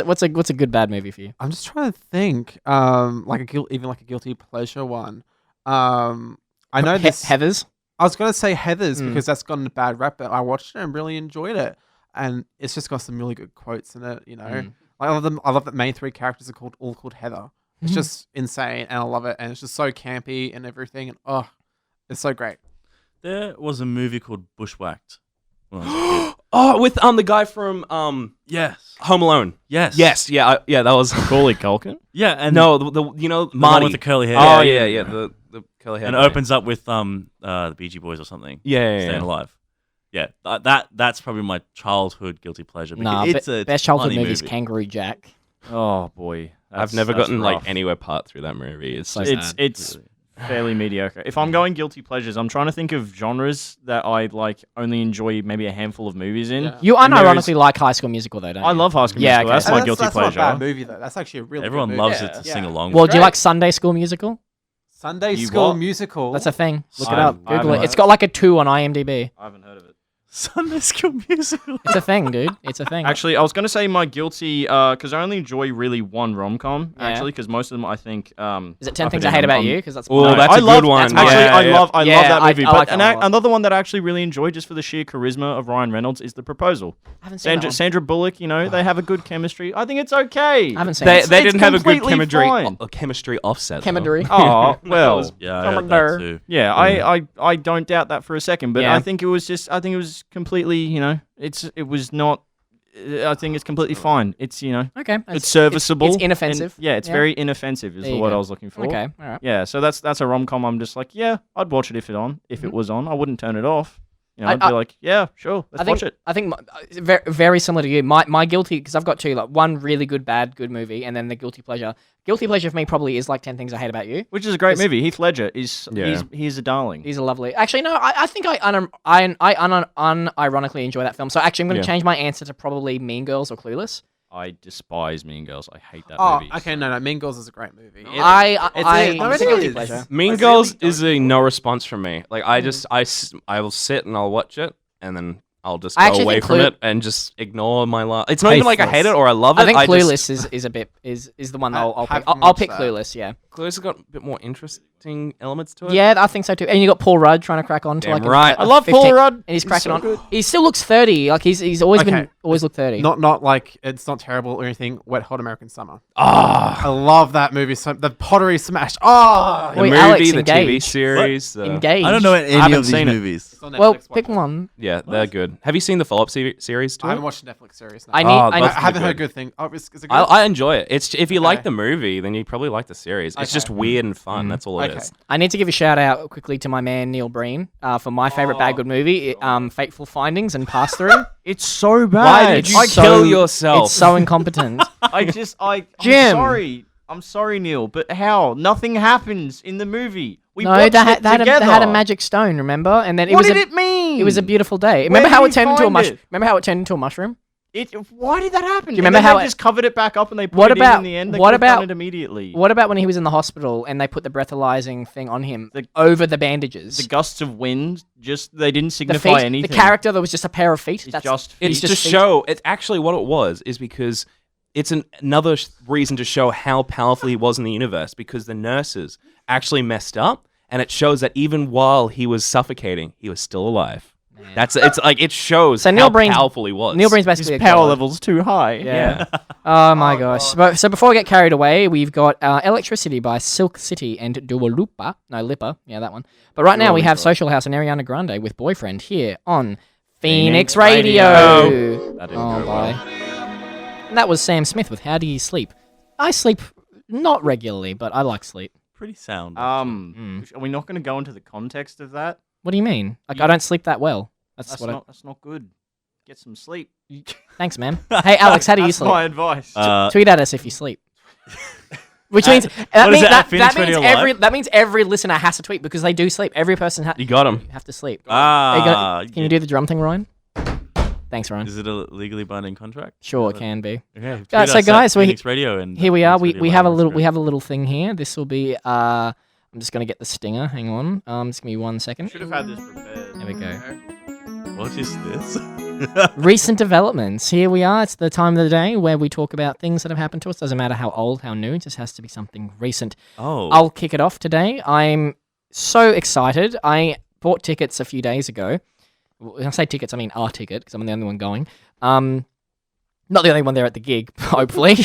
a good bad movie for you? I'm just trying to think, even like a guilty pleasure one. I know this. Heathers. I was gonna say Heathers because that's gotten a bad rap, but I watched it and really enjoyed it, and it's just got some really good quotes in it. You know, I love them. I love that main three characters are all called Heather. It's just insane, and I love it, and it's just so campy and everything, and it's so great. There was a movie called Bushwhacked. when I was a kid. Oh, with the guy from Yes. Home Alone. Yes. Yes, yeah, that was Macaulay Culkin. Yeah, and no, the the one Marty with the curly hair. Oh yeah, the curly hair. And it guy. opens up with the Beachy Boys or something. Yeah. Staying Alive. Yeah, that's probably my childhood guilty pleasure. Nah, because it's a best childhood funny movie is movie. Kangaroo Jack. Oh boy, I've never gotten rough. like anywhere part through that movie. It's So just, sad. It's fairly mediocre. If I'm going guilty pleasures, I'm trying to think of genres that I like only enjoy maybe a handful of movies in. Yeah. You And there unironically is- like High School Musical though, don't you? I love High School Yeah, Musical. okay. That's And my that's, guilty that's pleasure. not a bad movie though. That's actually a really Everyone good loves movie. it to Yeah. sing along Well, with. do you like Sunday School Musical? Sunday You School what? Musical. That's a thing. Look it I- up. I haven't Google it. heard It's it. got like a 2 on IMDb. I haven't heard of it. Sunday School Musical. It's a thing, dude. It's a thing. Actually, I was going to say my guilty, because I only enjoy really one rom-com, Yeah. actually, because most of them, I think... Is it 10 Things I Hate About You? Because that's Oh, mine. that's I a love, good one. that's mine. Actually, Yeah, I love Yeah, that I- movie. I like But that one a lot. another one that I actually really enjoy, just for the sheer charisma of Ryan Reynolds, is The Proposal. I haven't seen that one. Sandra Bullock, you know, they have a good chemistry. I think it's okay. I haven't seen they it. they It's didn't have a good completely fine. chemistry offset. though. Chemistry. Oh, well. Yeah, I heard that too. Yeah, I don't doubt that for a second, but Yeah. I think it was completely, you know, it was not. I think it's completely fine. It's, you know, Okay. it's serviceable. It's inoffensive. and- yeah, it's very inoffensive is There the you word go. I was looking for. Okay. All right. Yeah, so that's a rom com. I'm just like, yeah, I'd watch it if it was on. I wouldn't turn it off. You know, I'd I- be like, yeah, sure, let's watch it. I think very, very similar to you. My guilty, because I've got two, like one really good good movie, and then the guilty pleasure. Guilty pleasure for me probably is like 10 Things I Hate About You. Which is a great It's- movie. Heath Ledger is Yeah. he's a darling. He's a lovely. Actually, no, I think I unironically enjoy that film. So actually, I'm going to change my answer to probably Mean Girls or Clueless. I despise Mean Girls. I hate that Oh, movie. okay, no. Mean Girls is a great movie. It's it a guilty is. pleasure. Mean I Girls really is a no response from me. Like I will sit and I'll watch it, and then I'll just I go actually away think from it and just ignore my life. It's not even like I hate it or I love it. I think just- Clueless is a bit is the one I'll pick. haven't I'll watched pick that. Clueless. Yeah. Clueless has got a bit more interesting elements to it. Yeah, I think so too. And you got Paul Rudd trying to crack on to Damn like right. a I love 15 Paul Rudd. and he's cracking so on. good. He still looks 30. Like he's always Okay. looked 30. Not like it's not terrible or anything. Wet Hot American Summer. Ah, I love that movie. So the pottery smash. Oh, the Wait, movie, Alex, the TV engage. series. Engage. I don't know any haven't of these seen it. movies. It's on Netflix, Well, watch pick it. one. Yeah, they're good. Have you seen the follow-up series to I it? haven't watched the Netflix series. No. I need. Oh, I I need both- haven't good. heard good thing. Oh, is it good? I enjoy it. It's if you like Okay. the movie, then you probably like the series. It's Okay. just weird and fun. That's all it Okay. is. I need to give a shout out quickly to my man Neil Breen for my favorite bad good movie, Fateful Findings and Pass Through. It's so bad. Why did you kill yourself? It's so incompetent. I'm Jim. sorry. I'm sorry, Neil, but how? Nothing happens in the movie. We No, watched they it had together. a magic stone, remember? And then What did it mean? It was a beautiful day. Where Remember how did it turned he into a find mushroom? it? Remember how it turned into a mushroom? Why did that happen? Do you remember and then how they it- just covered it back up and they put What it about- in the end? They what could've done about- it immediately? What about when he was in the hospital and they put the breathalyzing thing on him over the bandages? The gusts of wind they didn't The signify feet, anything. the character that was just a pair of feet. It's That's just It's just to feet. show. It's actually what it was is because it's another reason to show how powerful he was in the universe. Because the nurses actually messed up, and it shows that even while he was suffocating, he was still alive. It's like it shows So how Neil Breen's- powerful he was. Neil Breen's His basically a power god. level's too high. Yeah. Oh my gosh. But, so before we get carried away, we've got Electricity by Silk City and Dua Lipa. No, Lipa. Yeah, that one. But right now we have Social House and Ariana Grande with Boyfriend here on Phoenix Radio. That didn't Oh, go boy. well. And that was Sam Smith with How Do You Sleep? I sleep not regularly, but I like sleep. Pretty sound. Hmm. Are we not going to go into the context of that? What do you mean? Like, I don't sleep that well. That's what That's not good. Get some sleep. Thanks, man. Hey, Alex, how do you That's sleep? my advice. Tweet at us if you sleep. Which means what is it, at Phoenix that means Radio Live? that means every listener has to tweet because they do sleep. Every person You got him. have to sleep. Ah, Can you do the drum thing, Ryan? Thanks, Ryan. Is it a legally binding contract? Sure, it can be. Okay. So guys, Phoenix Radio and Here we are. Phoenix Radio We have a Live little on we Instagram. have a little thing here. This will be I'm just gonna get the stinger. Hang on. Just give me 1 second. Should have had this prepared. There we go. What is this? Recent developments. Here we are. It's the time of the day where we talk about things that have happened to us. Doesn't matter how old, how new. It just has to be something recent. Oh. I'll kick it off today. I'm so excited. I bought tickets a few days ago. When I say tickets, I mean our ticket because I'm the only one going. Not the only one there at the gig, hopefully.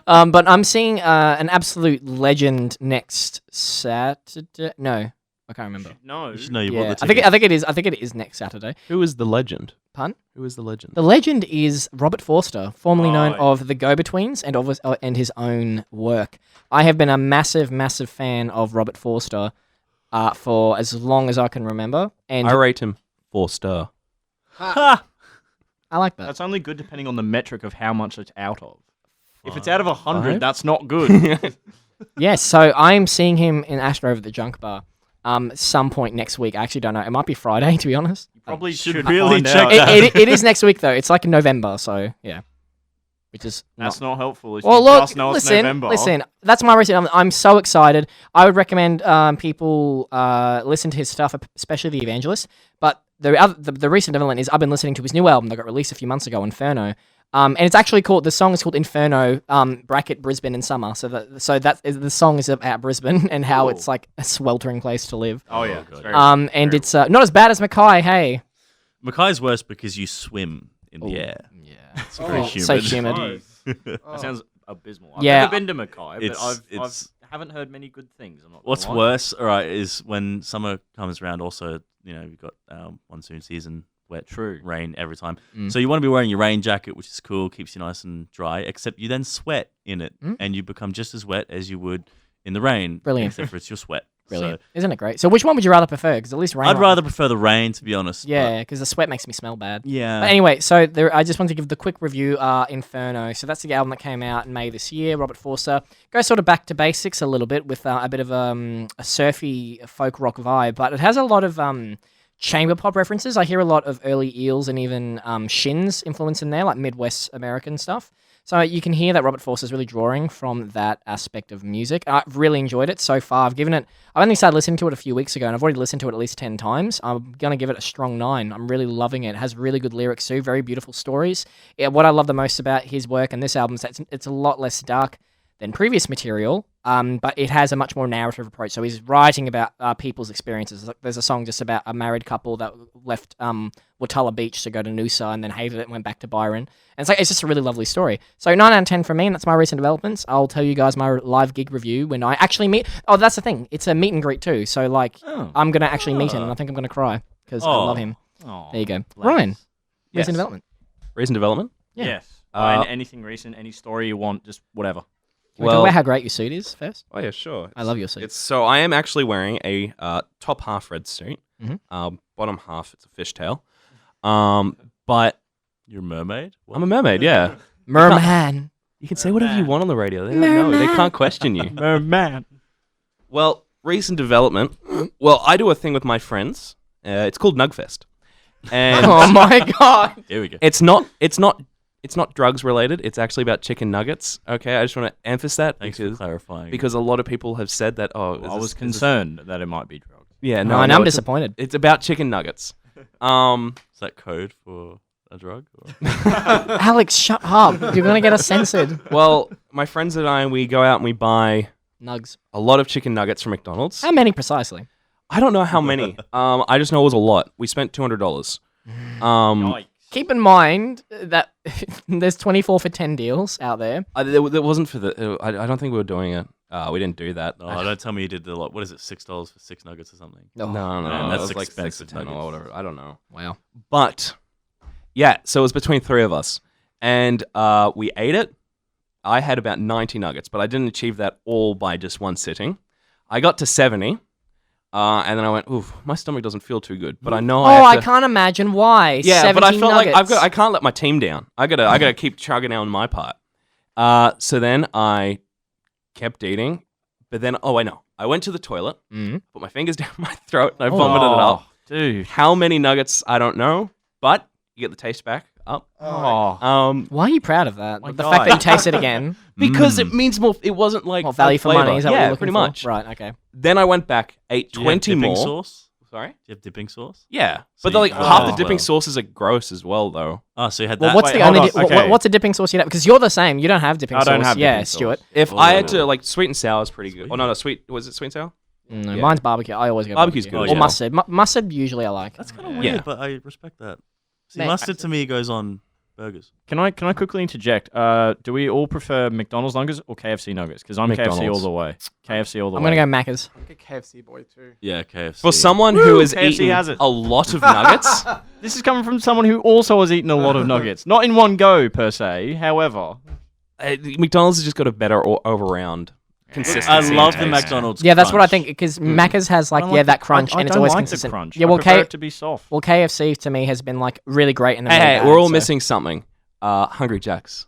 But I'm seeing an absolute legend next Saturday. No, I can't remember. No. You should know you bought Yeah, the I think tickets. I think it is next Saturday. Who is the legend? Pun? Who is the legend? The legend is Robert Forster, formerly known Right. of the Go-Betweens and his own work. I have been a massive, massive fan of Robert Forster for as long as I can remember, and I rate him 4-star. Ha! I like that. That's only good depending on the metric of how much it's out of. If it's out of 100, Five? that's not good. Yes, so I'm seeing him in Astro over the Junk Bar some point next week. I actually don't know. It might be Friday, to be honest. Probably Um, should find really out. check that. It is next week, though. It's like in November, so yeah. Which is That's not helpful. If Well, you look, just know it's listen, November. listen. That's my reason. I'm so excited. I would recommend people listen to his stuff, especially the Evangelist. But the recent development is I've been listening to his new album that got released a few months ago, Inferno. And it's actually called the song is called Inferno bracket Brisbane in summer. So the song is about Brisbane and how it's like a sweltering place to live. Oh, yeah. It's very- And it's not as bad as Mackay. Hey, Mackay's worse because you swim in the air. yeah, It's very humid. so humid. That sounds abysmal. I've Yeah. never been to Mackay, It's- but I it's- haven't heard many good things. I'm not gonna What's lie. worse, all right, is when summer comes around. Also, you've got monsoon season, wet, True. rain every time. Mm. So you want to be wearing your rain jacket, which is cool, keeps you nice and dry. Except you then sweat in it, and you become just as wet as you would in the rain. Brilliant. Except for it's your sweat. Brilliant, isn't it great? So which one would you rather prefer? Because at least So rain. I'd rather prefer the rain, to be honest. but- Yeah, because the sweat makes me smell bad. yeah. But anyway, so I just want to give the quick review. Inferno. So that's the album that came out in May this year. Robert Forster goes sort of back to basics a little bit with a bit of a surfy folk rock vibe, but it has a lot of chamber pop references. I hear a lot of early Eels and even Shins influence in there, like Midwest American stuff. So you can hear that Robert Forster is really drawing from that aspect of music. I've really enjoyed it so far. I only started listening to it a few weeks ago, and I've already listened to it at least 10 times. I'm going to give it a strong 9. I'm really loving it. It has really good lyrics too, very beautiful stories. Yeah, what I love the most about his work and this album is that it's a lot less dark than previous material, but it has a much more narrative approach. So he's writing about people's experiences. Like, there's a song just about a married couple that left Watala Beach to go to Noosa and then hated it and went back to Byron. And it's just a really lovely story. So 9 out of 10 for me, and that's my recent developments. I'll tell you guys my live gig review when I actually meet... Oh, that's the thing. It's a meet and greet too. So, I'm going to actually meet him, and I think I'm going to cry because I love him. Oh, there you go. Ryan, Yes. recent development. Recent development? Yeah. Yes. Anything recent, any story you want, just whatever. Can we talk about how great your suit is first? Oh yeah, sure. I love your suit. So I am actually wearing a top half red suit. Mhm. Bottom half it's a fishtail. But You're a mermaid? I'm a mermaid. Yeah. Merman. You can say whatever you want on the radio. They don't know. They can't question you. Man. Well, recent development. Well, I do a thing with my friends. It's called Nugfest, and Oh my god. Here we go. it's not drugs related. It's actually about chicken nuggets. Okay, I just want to emphasize that Thanks for clarifying. because a lot of people have said that. Oh, I was concerned that it might be drugs. Yeah, No, and I'm disappointed. It's about chicken nuggets. Is that code for a drug? Or? Alex, shut up. You're going to get us censored. Well, my friends and I, we go out and we buy Nugs. a lot of chicken nuggets from McDonald's. How many precisely? I don't know how many. I just know it was a lot. We spent $200. Keep in mind that there's 24 for 10 deals out there. There wasn't for the. I don't think we were doing it. We didn't do that. No, don't tell me you did the lot. What is it, $6 for 6 nuggets or something? No, Man, that's it was like 6 expensive to 10 or nuggets. whatever. I don't know. Wow. But yeah, so it was between 3 of us, and we ate it. I had about 90 nuggets, but I didn't achieve that all by just one sitting. I got to 70. And then I went, oof, my stomach doesn't feel too good. But I know I can't imagine why. Yeah, but I felt nuggets. like I can't let my team down. I gotta keep chugging down my part. So then I kept eating, but then I know. I went to the toilet, put my fingers down my throat, and I vomited it up. Dude. How many nuggets? I don't know, but you get the taste back up. Oh. Why are you proud of that? My The God. fact that you taste it again. Because it means more. It wasn't like More value for money. Is that what yeah, you're looking pretty for? much. Right, okay. Then I went back, ate Do you have 20 dipping more. sauce? Sorry. Do you have dipping sauce? Yeah, So but they're like you- half the Oh. dipping Well. sauces are gross as well, though. Oh, so you had Well, that. what's Wait, the hold only... on, okay. What's a dipping sauce you'd have? Because you're the same. You don't have dipping I sauce. don't have yeah, dipping sauce. Stuart. If I had to like sweet and sour is pretty good. Sweet. Oh no, sweet was it sweet and sour? No, Yeah. mine's barbecue. I always go Barbecue's barbecue. good Or as well. mustard. Mustard usually I like. That's kind of Yeah. weird, but I respect that. See, Mate, mustard to me goes on burgers. Can I quickly interject? Do we all prefer McDonald's nuggets or KFC nuggets? Because I'm KFC all McDonald's. the way. KFC all the I'm way. going to go Macca's. I'm a KFC boy too. Yeah, KFC. For someone who has KFC eaten has it. a lot of nuggets, This is coming from someone who also has eaten a lot of nuggets. Not in one go, per se. However, McDonald's has just got a better all-around consistency. I love and the taste. McDonald's. Yeah, that's what I crunch. think. Because Macca's has like, I don't yeah, like that the- crunch I and it's don't always like consistent. The crunch. Yeah, I well, prefer it to be soft. Well, KFC to me has been like really great and then Hey, really bad, we're all so- missing something. Hungry Jacks.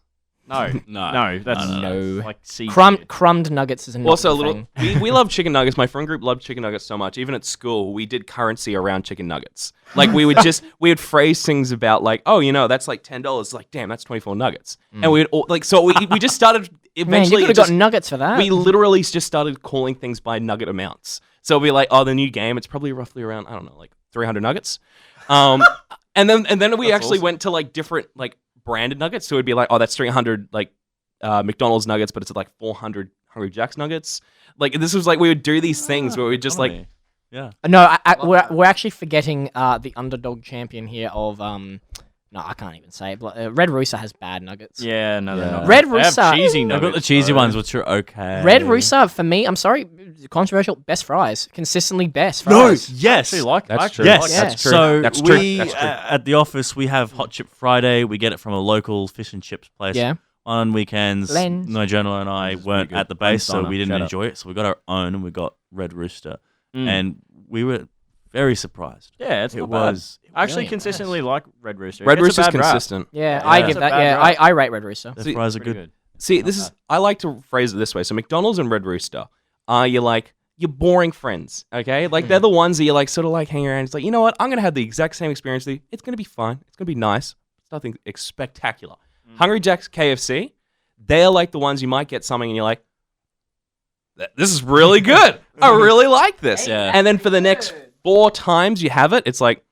No, No. that's No. like C. Crumbed nuggets is not Also, a the little. thing. We love chicken nuggets. My friend group loved chicken nuggets so much. Even at school, we did currency around chicken nuggets. Like we would phrase things about like, oh, that's like $10. Like, damn, that's 24 nuggets. And we'd all, like, so we just started. Man, Eventually, you could have got nuggets for that. we literally just started calling things by nugget amounts. So we'd be like, oh, the new game, it's probably roughly around, I don't know, like 300 nuggets. And then we actually awesome. went to like different like branded nuggets. So it'd be like, oh, that's 300 like McDonald's nuggets, but it's like 400 Hungry Jack's nuggets. Like this was like we would do these things where we just like Funny. Yeah. No, we're actually forgetting the underdog champion here of no, I can't even say it. But, Red Rooster has bad nuggets. Yeah, no, they're Yeah. not. Red They have Rooster- cheesy I've nuggets. got the cheesy though. ones, which are okay. Red Rooster for me, I'm sorry, controversial. Best fries, consistently best No, fries. yes. I actually like. That's I actually true. Yes, like Yeah. That's true. So That's true. we That's true. at the office we have Hot Chip Friday. We get it from a local fish and chips place. Yeah. On weekends, Lens. no journal and I It's weren't pretty at good. the base, so Donna, we didn't shout out. enjoy it. So we got our own, and we got Red Rooster, Mm. and we were very surprised. Yeah, it's It not bad. was I actually really consistently like Red Rooster. Red It's a Rooster's bad rap. consistent. Yeah, Yeah. I It's give a that. bad Yeah, rap. I rate Red Rooster. The See, fries are Pretty good. See, Not this bad. is I like to phrase it this way. So McDonald's and Red Rooster are you're boring friends, okay? Like they're the ones that you're like sort of like hanging around. It's like, you know what? I'm gonna have the exact same experience. It's gonna be fine. It's gonna be nice. It's nothing spectacular. Hungry Jack's KFC. they're like the ones you might get something and you're like, this is really good. I really like this. Yeah. And then for the next 4 times you have it, it's like,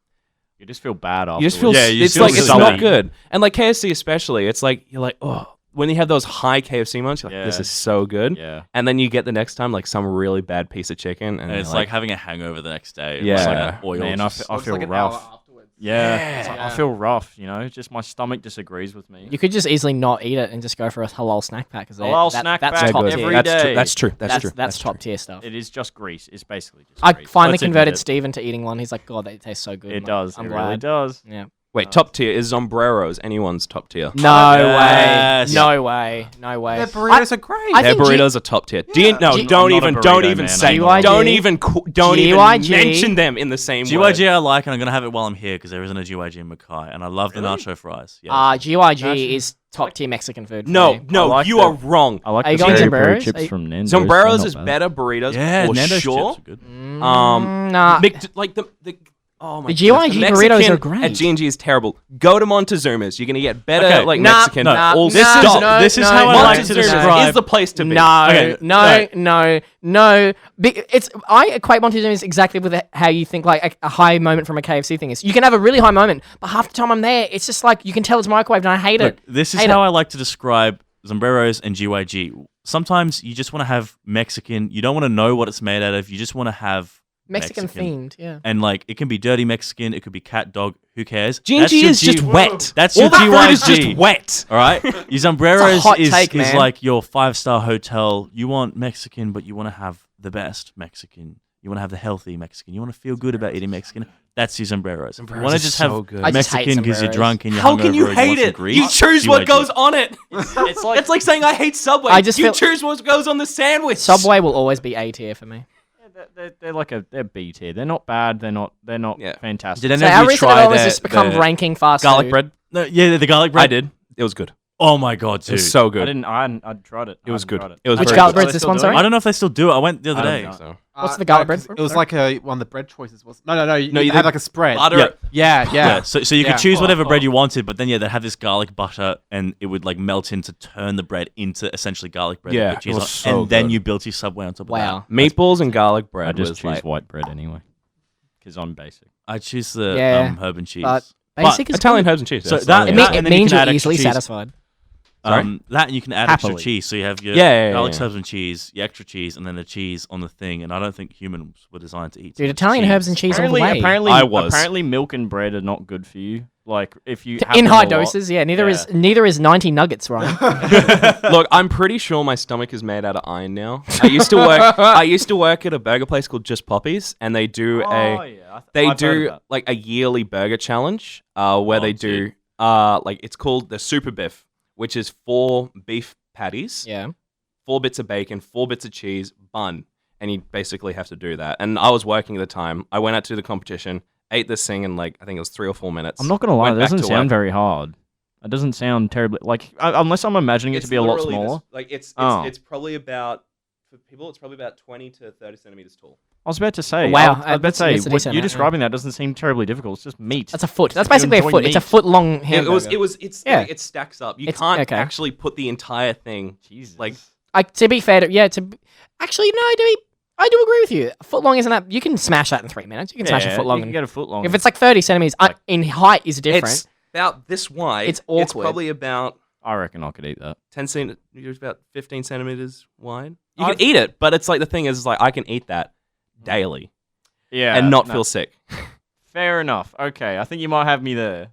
You just feel bad after. you just feel, it's feel like, it's sully. not good. And like KFC especially, it's like, you're like, oh, when you have those high KFC moments, you're like, this Yeah. is so good. Yeah. And then you get the next time like some really bad piece of chicken. And And it's you're like having a hangover the next day. Yeah. It's like that oil. Man, I just- feel like an rough. hour afterwards. Yeah, it's like, I feel rough. Just my stomach disagrees with me. You could just easily not eat it and just go for a halal snack pack. Halal snack that's pack top good. tier. every that's day. true. That's true. That's true. That's top true. tier stuff. It is just grease. It's basically just I grease. finally Let's admit converted it. Steven to eating one. He's like, God, that tastes so good. It I'm like, does. I'm It glad. really does. Yeah. Wait, top tier is Sombreros. Anyone's top tier. No Yes. way. No way. No way. Their burritos are great. I Their think burritos are top tier. G- no, G- don't I'm not a even, burrito don't even man, say, I'm not. don't even, don't even GYG. mention them in the same way. GYG I like, and I'm gonna have it while I'm here because there isn't a GYG in Mackay, and I love the nacho fries. Yeah. GYG is top tier Mexican food. for No, me. no, like you the- are wrong. I like Are you the going peri Sombreros? chips Are you- from Nando's. Sombreros They're is not bad. better burritos yeah, for Nando's sure. chips are good. Nah. Like the oh my The goodness, GYG Mexican burritos are great. at G&G is terrible. Go to Montezuma's. You're gonna get better Okay. like Nah, Mexican. nah, All nah, stop. no, This is no, how I no, like to Montezuma's describe. is the place to be. No, Okay, no. It's I equate Montezuma's exactly with how you think like a high moment from a KFC thing is. You can have a really high moment, but half the time I'm there, it's just like you can tell it's microwaved, and I hate Look, it. this is Hate how it. I like to describe Sombreros and GYG. Sometimes you just want to have Mexican. You don't want to know what it's made out of. You just want to have Mexican themed, yeah. And like it can be dirty Mexican, it could be cat dog. Who cares? G&G That's your is just wet. That's All your the food is GYG. just wet. All right, your Sombreros hot is take, man. like your 5-star hotel. You want Mexican, but you want to have the best Mexican. You want to have the healthy Mexican. You want to feel good about eating Mexican. That's your Sombreros. If you want to is just so have good. I just hate Mexican because you're Sombreros. drunk and you're How can hungover you and hate want some it? grease, You choose what GYG. goes on it. It's like It's like saying I hate Subway. I just you feel- choose what goes on the sandwich. Subway will always be A tier for me. they're like they're B tier. They're not bad. They're not Yeah. fantastic. Did any So of our you reason try always the- just become the ranking fast garlic food. bread. No, yeah, the garlic bread. I did. It was good. Oh my god, It dude. was so I good. didn't. I tried it. It was I good. haven't tried It was Which very garlic good. bread's this one, sorry? I don't know if they still do it. I went the other I don't day. think so. What's the garlic no, bread? 'cause It was like one of the bread choices. Was no. No, You you had did like a spread. Butter Yeah. it. Yeah. Yeah, so you Yeah. could choose whatever bread you wanted, but then they'd have this garlic butter, and it would like melt in to turn the bread into essentially garlic bread. Yeah, with cheese it was on, so and then good. you built your Subway on top of Wow. that. Meatballs and garlic bread I just was choose like white bread anyway, because I'm basic. I choose the Yeah, herb and cheese. but Basic is Italian good. herbs and cheese. So that's that- all It, it me- is. and it then you means can you're add extra easily cheese. satisfied. That and you can add Happily. extra cheese. So you have your Yeah, garlic, yeah. herbs, and cheese, your extra cheese, and then the cheese on the thing. And I don't think humans were designed to eat. so Dude, much Italian cheese. herbs and cheese all the way. Apparently, milk and bread are not good for you. Like if you have In them high a lot- doses, yeah. Neither Yeah. is 90 nuggets, Ryan. Look, I'm pretty sure my stomach is made out of iron now. I used to work. I used to work at a burger place called Just Poppies, and they do they do like a yearly burger challenge, where they do like it's called the Super Biff, which is 4 beef patties, Yeah. 4 bits of bacon, 4 bits of cheese, bun, and you basically have to do that. And I was working at the time. I went out to the competition, ate this thing in like I think it was 3 or 4 minutes. I'm not gonna lie, went it back doesn't to sound work. very hard. It doesn't sound terribly like unless I'm imagining it to be a lot literally this- smaller. like it's Oh. it's probably about for people it's probably about 20 to 30 centimeters tall. I was about to say. Wow, I was about to that's say a what decent you amount, describing that doesn't seem terribly difficult. It's just meat. That's a foot. That's If you basically a enjoy foot. It's a meat. foot long It hamburger. was Yeah. it stacks up. You It's- can't okay. actually put the entire thing. Jesus. Like To be fair, actually, no, I do agree with you. A foot long isn't that. You can smash that in 3 minutes. You can smash a foot long. You can get a foot long. If it's like 30 centimeters in height is different. it's about this wide. It's awkward. It's probably about I reckon I could eat that. 10 centimeters, about 15 centimeters wide. You can eat it, but it's like the thing is like I can eat that daily Yeah, and not no, feel sick. fair enough. Okay, I think you might have me there.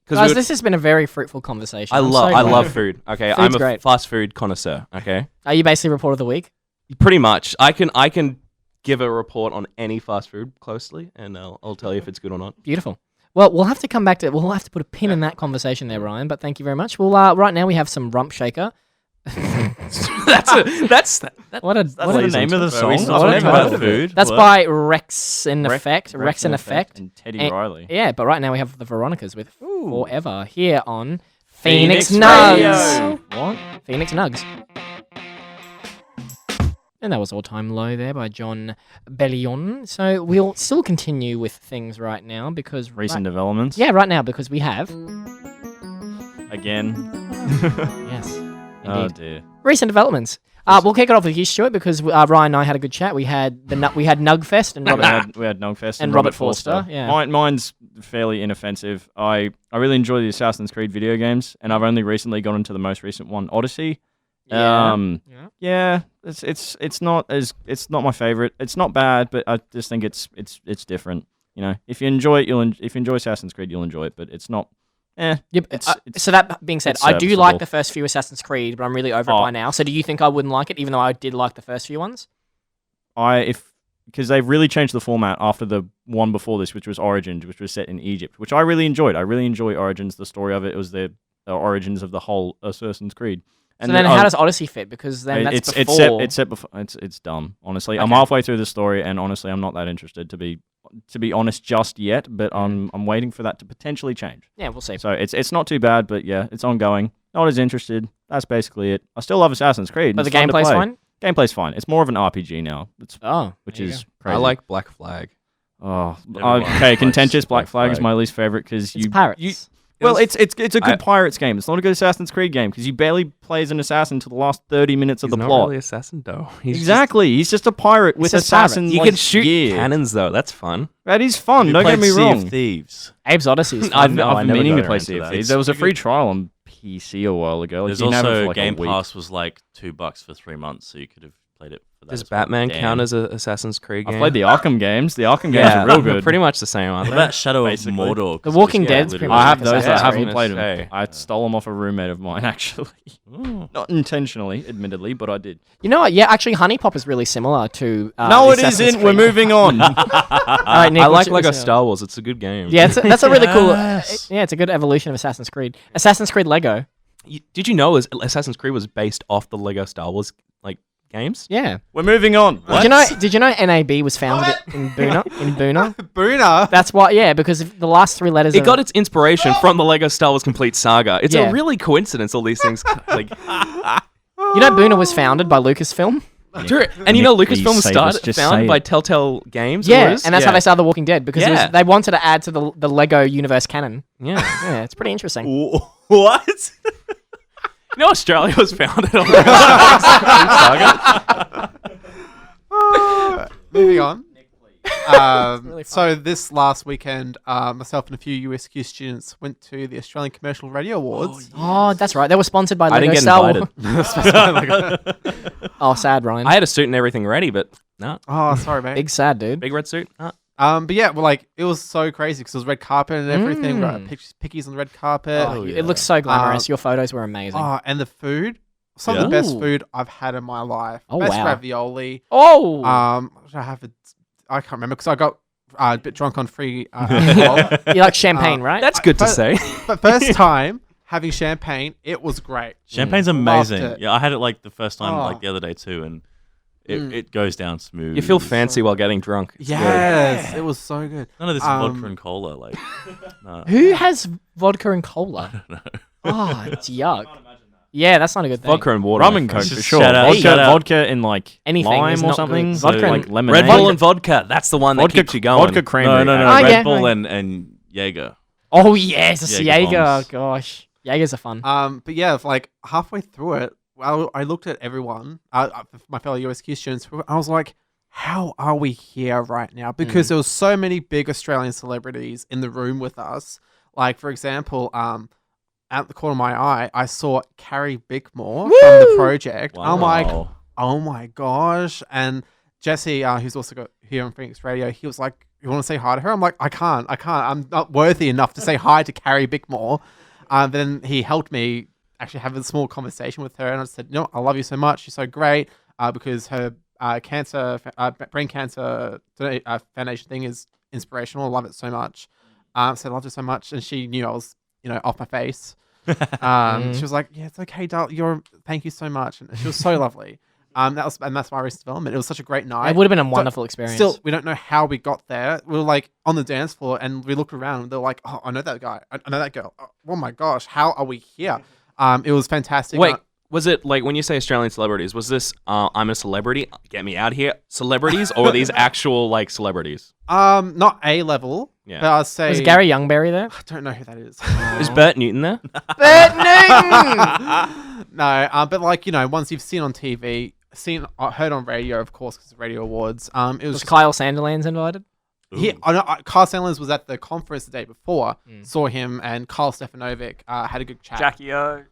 Guys, this has been a very fruitful conversation. I I'm love so I glad. love food. Okay, Food's I'm a great. fast food connoisseur. Okay, Are you basically report of the week? pretty much. I can give a report on any fast food closely, and I'll tell you if it's good or not. Beautiful. Well, we'll have to come back to. We'll have to put a pin in that conversation there, Ryan. But thank you very much. Well, right now we have some rump shaker. That's What a That's what the a, name of the Well, we song. stopped What a talking about title. food. That's What? by Rex in Effect. Rex in Effect. and Teddy And- Riley. Yeah, but right now we have the Veronicas with Ooh. Forever here on Phoenix, Radio. Nugs. What? Phoenix Nugs. And that was All Time Low there by John Bellion. So we'll still continue with things right now because Recent developments. right now because we have Again. yes. Oh Indeed. dear. Recent developments. We'll kick it off with you, Stuart, because Ryan and I had a good chat. We had Nugfest and Robert. We had Nogfest And Robert Forster, yeah. Mine's fairly inoffensive. I really enjoy the Assassin's Creed video games, and I've only recently got into the most recent one, Odyssey. Yeah, it's not my favorite. It's not bad, but I just think it's different. You know, if you enjoy it, if you enjoy Assassin's Creed, you'll enjoy it. But it's not. So that being said, it's I do serviceable. like the first few Assassin's Creed, but I'm really over it by now. So do you think I wouldn't like it, even though I did like the first few ones? Because they've really changed the format after the one before this, which was Origins, which was set in Egypt, which I really enjoyed. I really enjoy Origins. The story of it was the origins of the whole Assassin's Creed. And so then how does Odyssey fit? Because then that's before. It's set before. It's dumb. Honestly, I'm halfway through the story, and honestly, I'm not that interested to be honest just yet. But I'm waiting for that to potentially change. Yeah, we'll see. So it's not too bad, but yeah, it's ongoing. Not as interested. That's basically it. I still love Assassin's Creed. But the it's fun to gameplay's play. fine? Gameplay's fine. It's more of an RPG now. Which is crazy. I like Black Flag. Oh, Everyone okay. likes Contentious. Black Black Flag is Flag. my least favorite because It's pirates. Well, it's a good pirates game. It's not a good Assassin's Creed game because you barely play as an assassin until the last 30 minutes of He's the not plot. really assassin though. Exactly. He's just a pirate with just pirates. assassin. You can shoot cannons though. That's fun. That is fun. You Don't get played me Sea wrong. of Thieves. Abe's Odyssey is I've fun. I been never meaning got to play around Sea to of that. Thieves. It's There was a a free good- trial on PC a while ago. There's You can have it also for like Game a week. Pass was like $2 for 3 months, so you could have played it for that. Does as well. Batman Damn. count as an Assassin's Creed game? I've played the Arkham games. The Arkham games are real good. Pretty much the same, aren't What they? about Shadow Basically. of Mordor? The 'Cause Walking it's Dead's literally- pretty much I have like those. I Assassin's haven't Creed. played them. Hey. I stole them off a roommate of mine, actually. Not intentionally, admittedly, but I did. You know what? Yeah, actually, Honey Pop is really similar to. No, the it Assassin's isn't. We're Creed. moving on. All right, Nick, I what's like Lego your- Star Wars. It's a good game. Yeah, that's a really cool. Yes. Yeah, it's a good evolution of Assassin's Creed. Assassin's Creed Lego. Did you know Assassin's Creed was based off the Lego Star Wars games? Yeah. We're moving on. Did you know NAB was founded in Boona? In Boona. Boona. That's why. Yeah, because of the last three letters. It got its inspiration from the Lego Star Wars Complete Saga. It's Yeah. a really coincidence. All these things, like, You know, Boona was founded by Lucasfilm. and you know, Nick, Lucasfilm please was save us. Just say founded it. by Telltale Games. Yeah, it was? and that's how they started The Walking Dead because Yeah. they wanted to add to the Lego universe canon. Yeah. Yeah, it's pretty interesting. What? You know, Australia was founded on Lego Saga. Moving on. really So this last weekend, myself and a few USQ students went to the Australian Commercial Radio Awards. Oh, that's right. They were sponsored by I Lego didn't get Star invited. Wars. Oh, sad, Ryan. I had a suit and everything ready, but no. Oh, sorry, mate. Big sad, dude. Big red suit. No. But yeah, well, like it was so crazy because it was red carpet and everything. We got pickies on the red carpet. Oh, it looks so glamorous. Your photos were amazing. Oh, and the food. Some of the Yeah. best Ooh. food I've had in my life. Oh, best wow. ravioli. Oh, What did I have? I can't remember because I got a bit drunk on free alcohol. you like champagne, right? That's good to But- say. But first time having champagne, it was great. Champagne's Loved amazing. it. Yeah, I had it like the first time, Oh. like the other day too, and it goes down smooth. You feel fancy while getting drunk. It's Yes, it was so good. None of this vodka and cola, like. No. Who has vodka and cola? Oh, it's yuck. Yeah, that's not a good thing. Vodka and water. Rum my and friend. Coke for Just sure. shout out- shout out. Vodka in like Anything lime is or not something. good. Vodka like and- lemonade. Red Bull and vodka. That's the one that keeps you going. Vodka cranberry. No, Oh, Red yeah. Bull and Jaeger. Oh yes, it's Jaeger Jaeger. bombs. Gosh, Jaegers are fun. But yeah, like halfway through it, I looked at everyone, my fellow USQ students. I was like, "How are we here right now?" Because there was so many big Australian celebrities in the room with us. Like for example, at the corner of my eye, I saw Carrie Bickmore from the project. I'm like, Wow. oh my gosh! And Jesse, who's also got here on Phoenix Radio, he was like, "You want to say hi to her?" I'm like, I can't. I'm not worthy enough to say hi to Carrie Bickmore." Then he helped me actually have a small conversation with her, and I said, "No, I love you so much. You're so great." Because her brain cancer foundation thing is inspirational. I love it so much. So I loved her so much, and she knew I was, off my face. She was like, "Yeah, it's okay, darling. Thank you so much," and she was so lovely. That's my recent development. It was such a great night. It would have been a wonderful experience. Still, we don't know how we got there. We were like on the dance floor, and we looked around. And they're like, "Oh, I know that guy. I know that girl. Oh my gosh, how are we here?" It was fantastic. Wait, was it like when you say Australian celebrities? Was this I'm a celebrity, get me out here celebrities, or were these actual like celebrities? Not A level. Yeah. But I'd say was Gary Youngberry there? I don't know who that is. Is Bert Newton there? Bert Newton. No, but like, once you've seen on TV, heard on radio, of course, because Radio Awards. It was Was Kyle Sandilands invited? Carl Sanders was at the conference the day before. Saw him, and Carl Stefanovic had a good chat. Jackie O.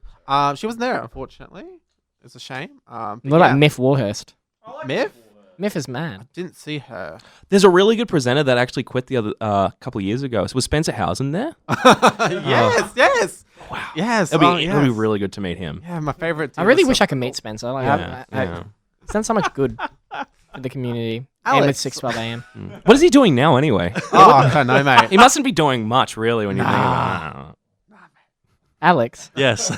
She wasn't there, unfortunately. It's a shame. What about Miff Warhurst? Miff? Miff is mad. Didn't see her. There's a really good presenter that actually quit the other couple of years ago. So was Spencer Housen there? Yes. Wow. Yes. It'll be really good to meet him. Yeah, my favorite. I really wish I could meet Spencer. Like, Yeah, He's done so much good for the community. Alex. And with 612 AM. What is he doing now anyway? I don't know, mate. He mustn't be doing much, really, when you think about it. Alex, Yes.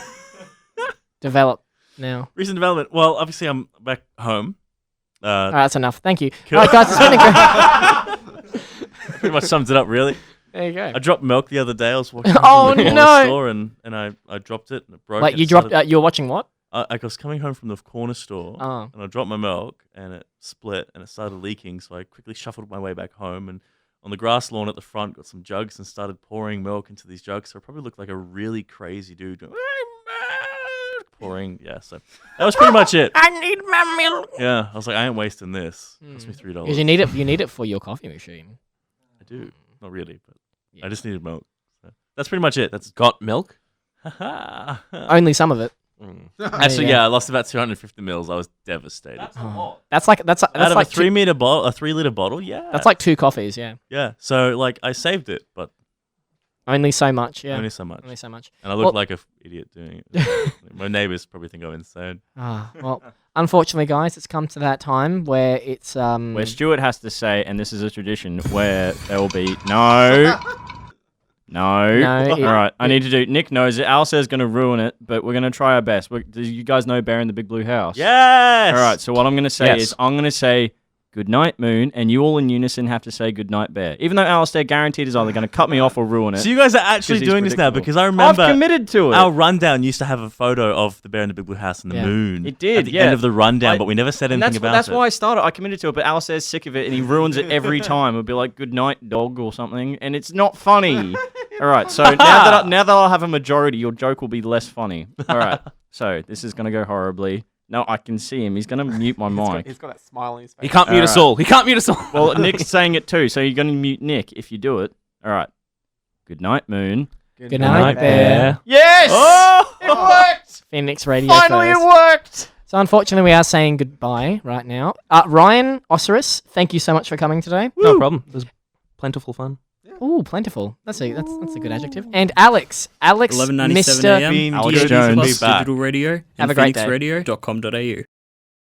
develop now. Recent development. Well, obviously, I'm back home. All right, that's enough. Thank you. Cool. All right, guys, it's been a great... Pretty much sums it up, really. There you go. I dropped milk the other day. I was walking Oh, from the no. corner store and I dropped it and it broke. Like, and you it dropped... started- you're watching what? I was coming home from the corner store Oh. and I dropped my milk and it split and it started leaking. So I quickly shuffled my way back home and on the grass lawn at the front got some jugs and started pouring milk into these jugs. So I probably looked like a really crazy dude going, pouring. Yeah, so that was pretty much it. I need my milk. Yeah, I was like, I ain't wasting this. It cost me $3. Because you need it for your coffee machine. I do. Not really, but Yeah. I just needed milk. So that's pretty much it. That's Got milk? Only some of it. Actually, Yeah. yeah, I lost about 250 mils. I was devastated. That's Out like of like a 3 bottle, a 3 liter bottle. Yeah, that's like 2 coffees. Yeah. yeah. So like I saved it, but Only so much. Yeah. only so much. Only so much. And I look like a idiot doing it. My neighbors probably think I'm insane. Well, unfortunately, guys, it's come to that time where it's Where Stuart has to say, and this is a tradition, where there will be no. No, All right, I need to do. Nick knows it. Alistair's going to ruin it, but we're going to try our best. Do you guys know Bear in the Big Blue House? Yes. All right, so what I'm going to say Yes. is I'm going to say good night, Moon, and you all in unison have to say good night, Bear. Even though Alistair guaranteed is either going to cut me off or ruin it. So you guys are actually 'Cause he's doing this now predictable. because I remember I've committed to it. our rundown used to have a photo of the Bear in the Big Blue House and the Yeah. moon. It did, at the yeah. end of the rundown, but we never said And anything about that's it. why I started. I committed to it, but Alistair's sick of it, and he ruins it every time. It'll be like "Good night, dog" or something, and it's not funny. All right, so now that I'll have a majority, your joke will be less funny. All right, so this is gonna go horribly. No, I can see him. He's gonna mute my mic. He's got that smile on his face. He can't mute us Alright. all. He can't mute us all. Well, Nick's saying it too, so you're gonna mute Nick if you do it. All right. Good night, Moon. Good night, Bear. Yes. Oh! It worked. Phoenix Radio. Finally, first. it worked. So unfortunately, we are saying goodbye right now. Ryan Oseris, thank you so much for coming today. No problem. It was plentiful fun. Ooh, plentiful. That's a good adjective. And Alex, 11:97 Mr. a.m. Alex DAB Jones. Plus Be back. Digital Radio Have and a great day. phoenixradio.com.au.